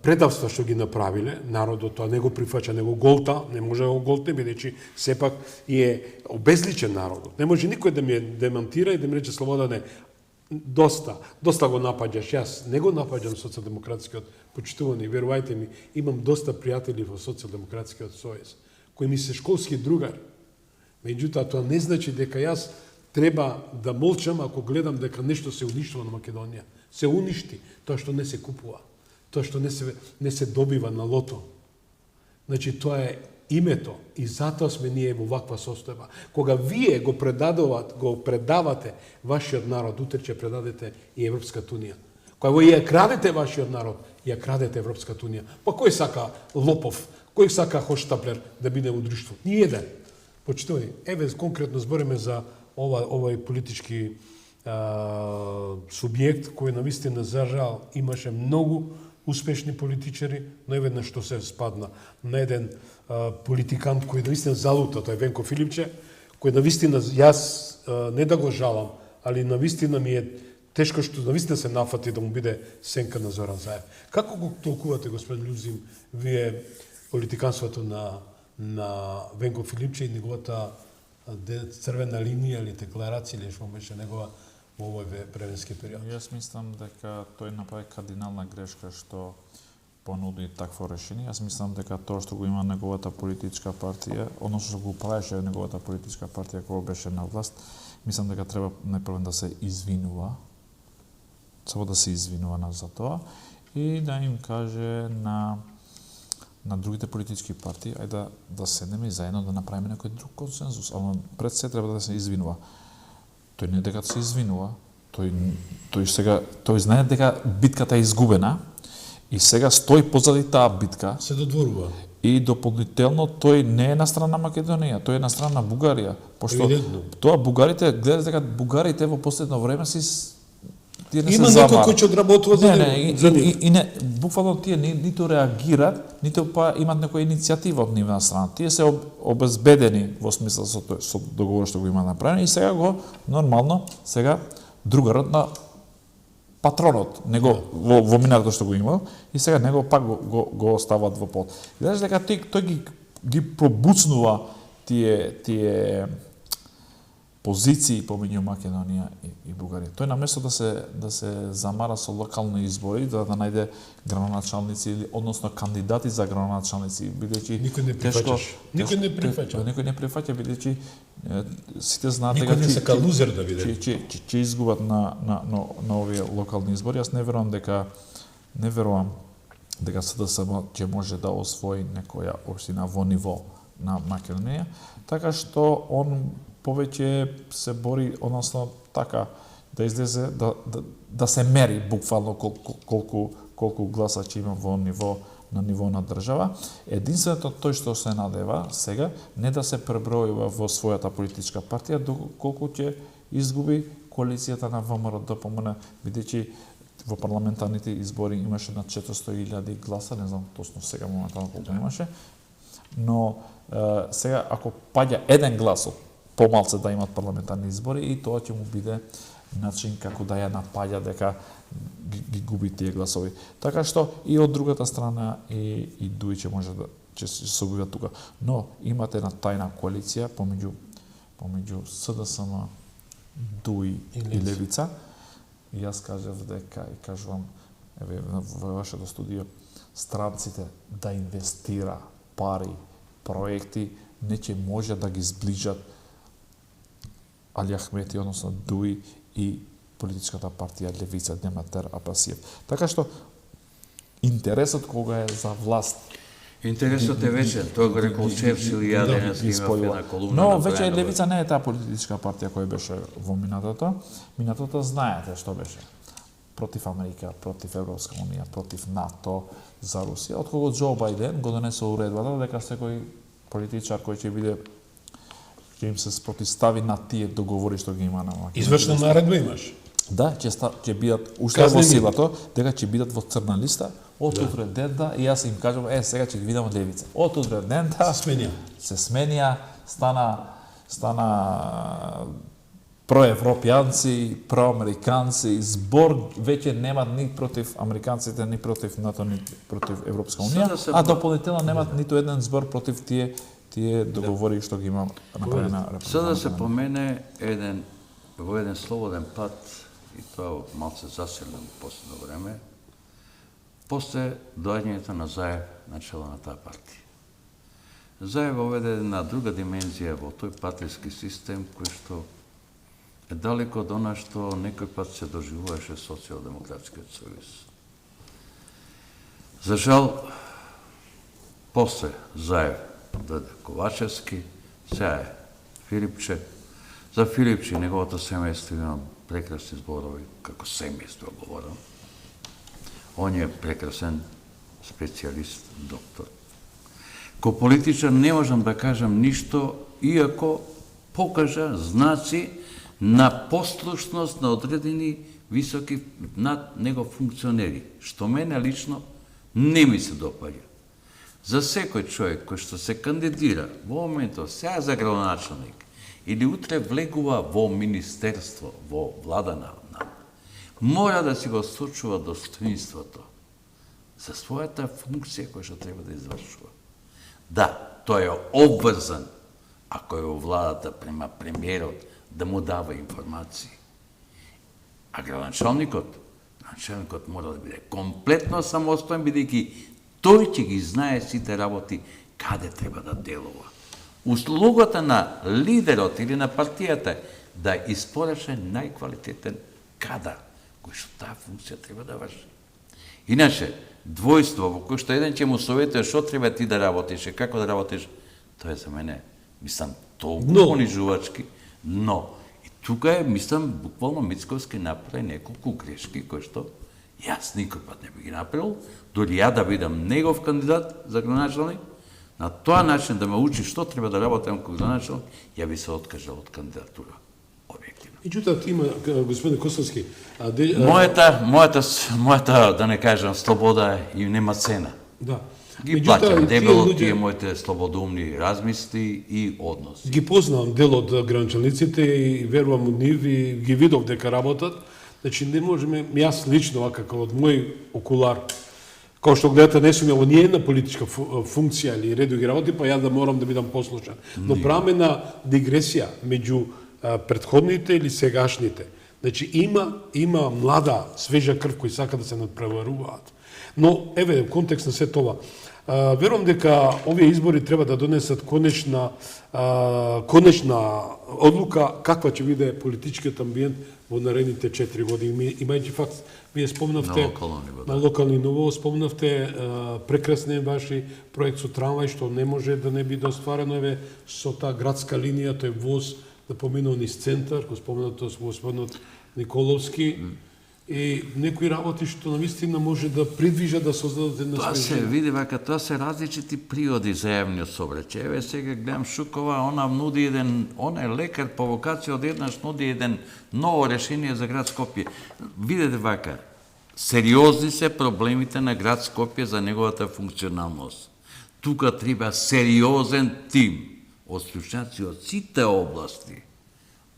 S2: предавства што ги направиле, народот тоа не го прифаќа, не го голта, не може да го голте, бидејќи сепак е обезличен народот. Не може никој да ми демантира и да ми рече Слободане, доста го напаѓаш. Јас не го напаѓам социјалдемократскиот, почитувани, верувајте ми, имам доста пријатели во социјалдемократскиот сојуз, кои ми се школски другари. Меѓутоа, тоа не значи дека јас треба да молчам ако гледам дека нешто се уништува на Македонија. Се уништи тоа што не се купува, тоа што не се добива на лото. Значи, тоа е името и затоа сме ние во ваква состојба. Кога вие го предавате вашиот народ, утре ќе предадете и Европската унија. Кога ви ја крадете вашиот народ, ја крадете Европската унија. Па кој сака лопов, кој сака хоштаплер да биде во друштво? Ни еден. Почитувани, еве конкретно збориме за овој политички субјект кој навистина за жал имаше многу успешни политичари, но еднаш што се спадна на еден политикант кој навистина залута, тој Венко Филипче, кој навистина, јас не да го жалам, али навистина ми е тешко што навистина се нафати да му биде сенка на Зоран Заев. Како го толкувате, господин Лузим, вие политиканството на Венко Филипче и неговата црвена линија или декларација или што беше негова во овој временски период?
S5: Јас мислам дека тој направи кардинална грешка што понуди такво решение. Јас мислам дека тоа што го има неговата политичка партија, односно што го правеше неговата политичка партија кога беше на власт, мислам дека треба најпрво да се извинува, само да се извинува за тоа и да им каже на другите политички партии, ајде да седнеме и заедно да направиме некој друг консензус, ама пред се треба да се извинува. Тој не дека се извинува, тој знае дека битката е изгубена и сега стои позади таа битка.
S2: Се додворува.
S5: И дополнително тој не е на страна Македонија, тој е на страна Бугарија, пошто тоа бугарите гледат дека бугарите во последно време тие не
S2: има
S5: се замарат.
S2: некој кој ќе одработува за нив.
S5: И не, буквално тие ниту реагираат, ниту па имаат некоја иницијатива од нивна страна. Тие се обезбедени во смисла со договор што го има направено и сега го нормално сега другарот на патронот, него во минатото што го имал и сега него пак го остават во под. Гледаш дека тој ги пробуцнува тие позиции помеѓу Македонија и Бугарија. Тој наместо да се замара со локални избори, да најде градоначалници или односно кандидати за градоначалници, бидејќи
S2: никој не прифаќаш. Никој не прифаќа,
S5: бидејќи сите знаат дека
S2: никој не сака лузер да биде.
S5: Ќе изгубат на овие локални избори. Јас не верувам дека СДСМ ќе може да освои некоја општина во ниво на Македонија, така што он повеќе се бори, односно така, да излезе, да се мери буквално колку гласачи има на ниво на држава. Единственото тој што се надева сега не да се пребројува во својата политичка партија, доколку ќе изгуби коалицијата на ВМРО ДПМН, бидејќи во парламентарните избори имаше на 400.000 гласа, не знам точно сега моментално колку имаше, но сега ако паѓа еден глас од помалце да имат парламентарни избори и тоа ќе му биде начин како да ја напаѓа дека ги губи тие гласови. Така што и од другата страна и Дујче ќе се објават тука. Но имате една тајна коалиција помеѓу СДСМ, ДУИ и Левица. И јас кажав дека и кажувам еве во вашето студио странците да инвестира пари, проекти не ќе може да ги зближат Али Ахмети, односно ДУИ и политичката партија Левица, Дематер Апасиев. Така што интересот кога е за власт.
S4: Интересот е вечен, тоа го рекол Черчил и ја денес имав една колумна.
S5: Но веќе Левица не е таа политичка партија која беше во минатото. Минатото знаете што беше. Против Америка, против Европска унија, против НАТО, за Русија. Откога Џо Бајден го донесе уредбата дека секој политичар кој ќе им се спротивстави на тие договори што ги има на Македонија.
S2: Извршна наредба имаш?
S5: Да, ќе бидат уште во силато, дека ќе бидат во црна листа, од утре дента, и јас им кажам, сега ќе ги видам Левица. Од утре дента се сменија, стана проевропјанци, проамериканци, збор веќе немат ни против американците, ни против НАТО, ни против Европска унија, а дополнително немат ниту еден збор против тие договори што ги има направена Република.
S4: Сега да се помене во еден слободен пат, и тоа малце заселен во последно време, после доаѓањето на Заев на чело на таа партија. Заев воведе една друга димензија во тој партиски систем кој што е далеко од она што некој пат се доживуваше Социјалдемократскиот сојуз. За жал, после Заев дојде Ковачевски, сега е Филипче. За Филипче и неговото семејство имам прекрасни зборови, како семејство говорам. Он е прекрасен специјалист, доктор. Ко политичар не можам да кажам ништо, иако покажа знаци на послушност на одредени високи над него функционери, што мене лично не ми се допаѓа. За секој човек кој што се кандидира во моментот сега за градоначалник или утре влегува во министерство, во влада на мора да си го сочува достоинството за својата функција која што треба да извршува. Да, тој е обврзан, ако е во владата према премиерот, да му дава информации. А градоначалникот мора да биде комплетно самостоен, бидејќи тој ќе ги знае сите работи каде треба да делува. Услугата на лидерот или на партијата е да испорача најквалитетен кадар кој што таа функција треба да врши. Иначе, двојство во кој што еден ќе му советува што треба ти да работиш и како да работиш, тоа е за мене, мислам, толку понижувачки, но и тука е, мислам, буквално Мицковски направи неколку грешки кои што јас никој пат не би ги направил, дори ја да бидам негов кандидат за градоначалник, на тоа начин да ме учи што треба да работам како градоначалник, ја би се откажал од кандидатура. Објективно.
S2: Меѓутоа, има, господин Костовски,
S4: мојата, да не кажам, слобода и нема цена.
S2: Да.
S4: Ги плаќам дебело тие моите слободумни размисли и односи.
S2: Ги познавам дел од граначалниците и верувам од нив и ги видов дека работат. Значи не можеме, јас лично, како од мој окулар, како што гледате, не сум ја во ниједна политичка функција или реду ги работи, па ја да морам да бидам послушан. Но правам една дигресија меѓу претходните или сегашните. Значи има млада, свежа крв кои сака да се надпреваруваат. Но, еве, в контекст на се тоа, верувам дека овие избори треба да донесат конечна одлука каква ќе биде политичкиот амбиент во наредните 4 години. Имајќи факт, вие спомнавте на локални ниво, спомнавте прекрасен ваши проект со трамвај што не може да не биде остварено, еве со таа градска линија, тој воз да поминува низ центар, го спомнато со господинот Николовски, и некои работи што навистина може да придвижат, да создадат една
S4: свежина. Тоа се види вака, тоа се различити природи за јавниот сообраќај. Еве сега гледам Шукова, она е лекар по вокација, одеднаш нуди еден ново решение за град Скопје. Видете вака, сериозни се проблемите на град Скопје за неговата функционалност. Тука треба сериозен тим од stručњаци од сите области,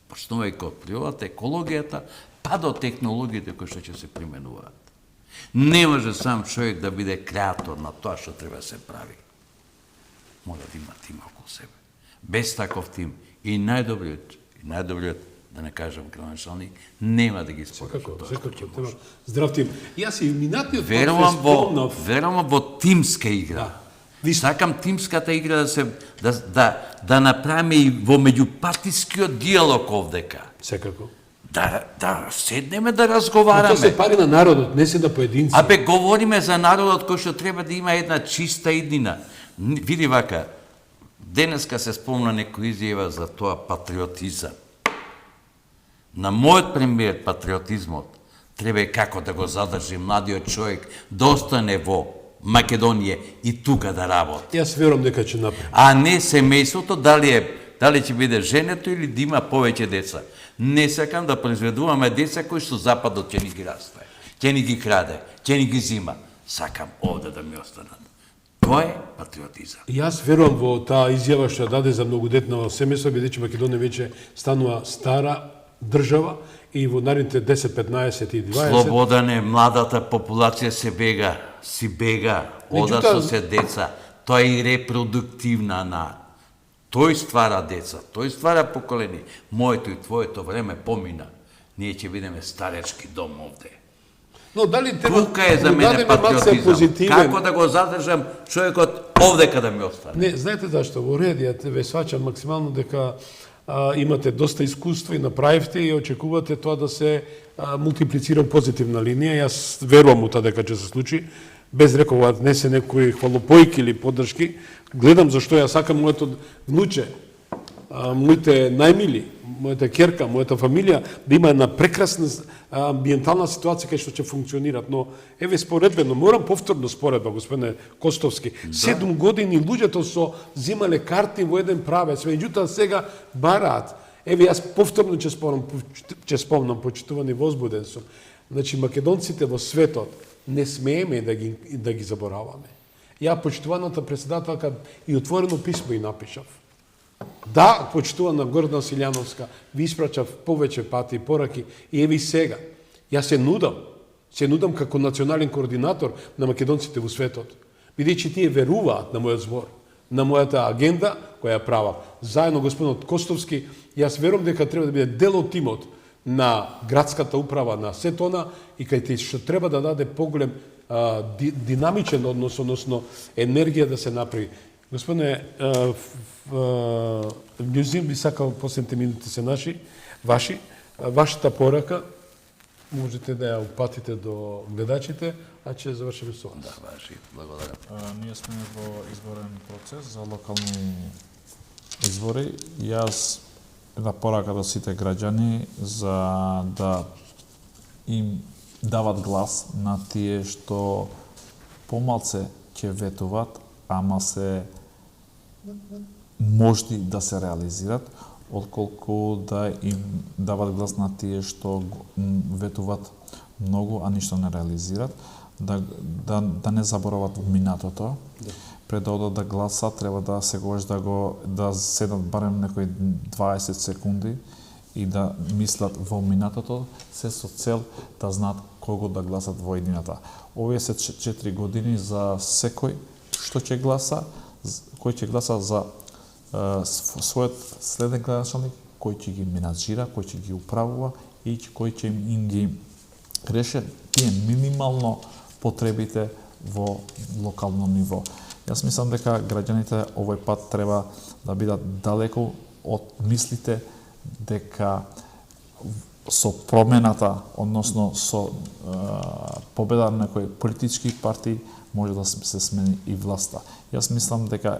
S4: почнувајќи од природата, екологијата, па до технологиите кои што ќе се применуваат. Не може сам човек да биде креатор на тоа што треба да се прави. мора да има тим околу себе. Без таков тим и најдобриот, да не кажам граначалник, нема да ги спориш.
S2: Секако, здрав тим. Јас и минатиот
S4: Верувам во тимска игра. Сакам тимската игра да направиме и во меѓупартискиот диалог овдека.
S2: Секако.
S4: Да седнеме да разговараме.
S2: Тоа се пари на народот, не се на поединци.
S4: Абе, говориме за народот кој што треба да има една чиста иднина. Види вака, денеска се спомна некој изјава за тоа патриотизам. На мојот премиер патриотизмот треба како да го задржи младиот човек да остане во Македонија и тука да работи.
S2: Јас верувам дека ќе направи.
S4: А не семејството дали ќе биде женето или да има повеќе деца. Не сакам да произведуваме деца кои што Западот ќе ни ги расте, ќе ни ги краде, ќе ни ги зима. Сакам овде да ми останат. Тоа е патриотизам.
S2: Јас верувам во таа изјава што ја даде за многодетно семејство, бидејќи Македонија веќе станува стара држава и во наредните 10, 15 и 20...
S4: Слободане, младата популација се бега, одат се деца. Тоа е и репродуктивна на. Тој ствара деца, тој ствара поколени. Моето и твоето време помина. Ние ќе бидеме старечки дом овде.
S2: Но дали треба
S4: тука е за мене патриотизам. Како да го задржам човекот овдека да ми остане?
S2: Не, знаете зашто? Во ред, ја ве сваќам максимално дека имате доста искуство и направивте и очекувате тоа да се мултиплицира позитивна линија. Јас верувам у тоа дека ќе се случи. Без рекова не се некои хвалопојки или поддршки. Гледам зашто ја сакам моето внуче, моите најмили, мојата ќерка, мојата фамилија да има една прекрасна амбиентална ситуација кај што ќе функционират. Но еве споредбено, морам повторно споредба, господине Костовски. 7 години луѓето со земале карти во еден правец, меѓутоа сега бараат. Еве јас повторно ќе спомнам, почитувани возбуден сум. Значи македонците во светот не смееме да ги забораваме. Ја почитуваната председателка и отворено писмо и напишав. Да, почитувана Гордана Силјановска, ви испрачав повеќе пати пораки и еви сега. Јас се нудам како национален координатор на македонците во светот. Бидејќи тие веруваат на мојот збор, на мојата агенда која ја правам. Заедно господинот Костовски, јас верувам дека треба да биде дел од тимот на градската управа на Сетона и кај те што треба да даде поголем динамичен однос, односно енергија да се направи. Господине, Њузим би сакал последните минути се ваши, вашата порака можете да ја упатите до гледачите, а ќе завршиме со вас.
S4: Да, важи. Благодарам.
S5: Ние сме во изборен процес за локални избори. Јас една порака до сите граѓани за да им дават глас на тие што помалце ќе ветуват, ама се можни да се реализират, отколку да им дават глас на тие што ветуват многу, а ништо не реализират, да не заборават минатото. Да. Пред да одат да гласа, треба да секогаш да седат барем некои 20 секунди и да мислат во минатото, се со цел да знаат кого да гласат во едината. Овие се 4 години за секој што ќе гласа, кој ќе гласа за својот следен градачалник, кој ќе ги менаџира, кој ќе ги управува и кој ќе им ги реше тие минимално потребите во локално ниво. Јас мислам дека граѓаните овој пат треба да бидат далеко од мислите дека со промената, односно со победа на некои политички партии може да се смени и власта. Јас мислам дека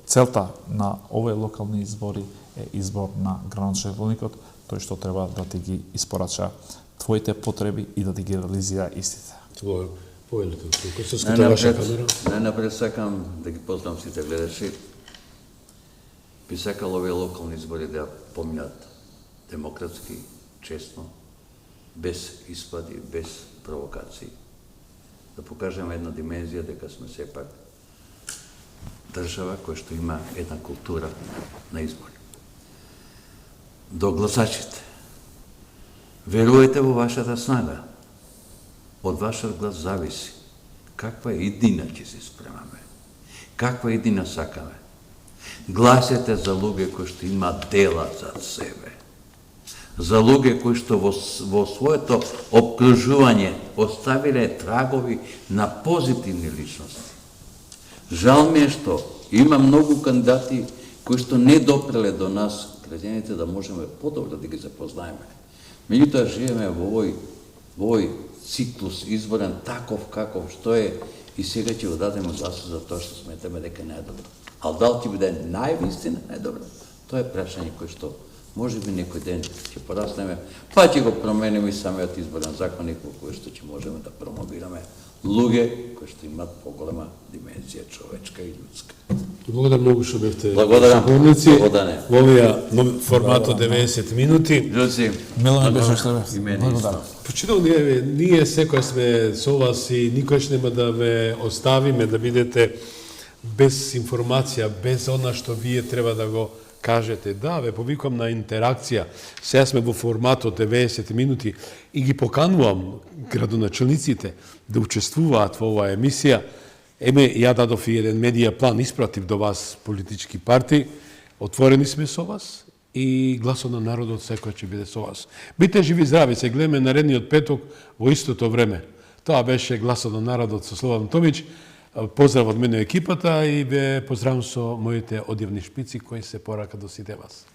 S5: целта на овие локални избори е избор на градоначалникот, тој што треба да ти ги испорача твоите потреби и да ти ги реализира истите.
S4: Најнапред сакам да ги познам сите гледачи. Би сакал овие локални избори да поминат демократски, честно, без испади, без провокации. Да покажеме една димензија дека сме сепак држава која што има една култура на избори. До гласачите. Верувате во вашата снага. Од вашиот глас зависи каква иднина ќе се спремаме. Каква иднина сакаме? Гласете за луѓе кои што имаат дела за себе. За луѓе кои што во своето обкружување оставиле трагови на позитивни личности. Жал ми е што има многу кандидати кои што не допреле до нас, граѓаните, да можеме подобро да ги запознаеме. Меѓутоа живееме во овој циклус изборен таков каков што е и сега ќе го дадеме гласот за тоа што сметаме дека не е добро. А дали ќе биде највистина најдобро? Тоа е прашање кој што може би некој ден ќе пораснеме, па ќе го промениме и самиот изборен законник во кој што ќе можеме да промовираме луѓе кои што имаат поголема димензија човечка и људска.
S2: Благодарам многу што бевте
S4: соговорници
S2: во овој формат од 90 минути.
S4: Љуци,
S5: Мило ми беше што
S4: и мене
S5: благодарам.
S2: Почитувам, ние секој сме со вас и никош нема да ве оставиме да бидете без информација, без она што вие треба да го кажете. Да, ве повикувам на интеракција. Сега сме во формат од 90 минути и ги поканувам градоначелниците да учествуваат во оваа емисија. Ја дадов и еден медија план, испратив до вас политички партии. Отворени сме со вас и гласот на народот секој ќе биде со вас. Бите живи здрави, се гледаме наредниот петок во истото време. Тоа беше гласот на народот со Слободан Томич. Поздрав од мене екипата и ве поздравам со моите одјавни шпици кои се порака до сите вас.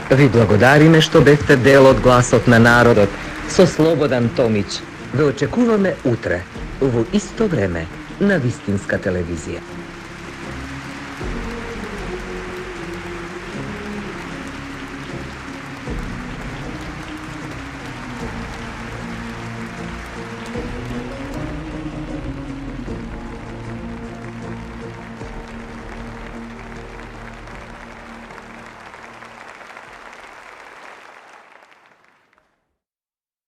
S3: Ви благодариме што бевте дел од гласот на народот со Слободан Томич. Ве очекуваме утре, во исто време, на Вистинска телевизија.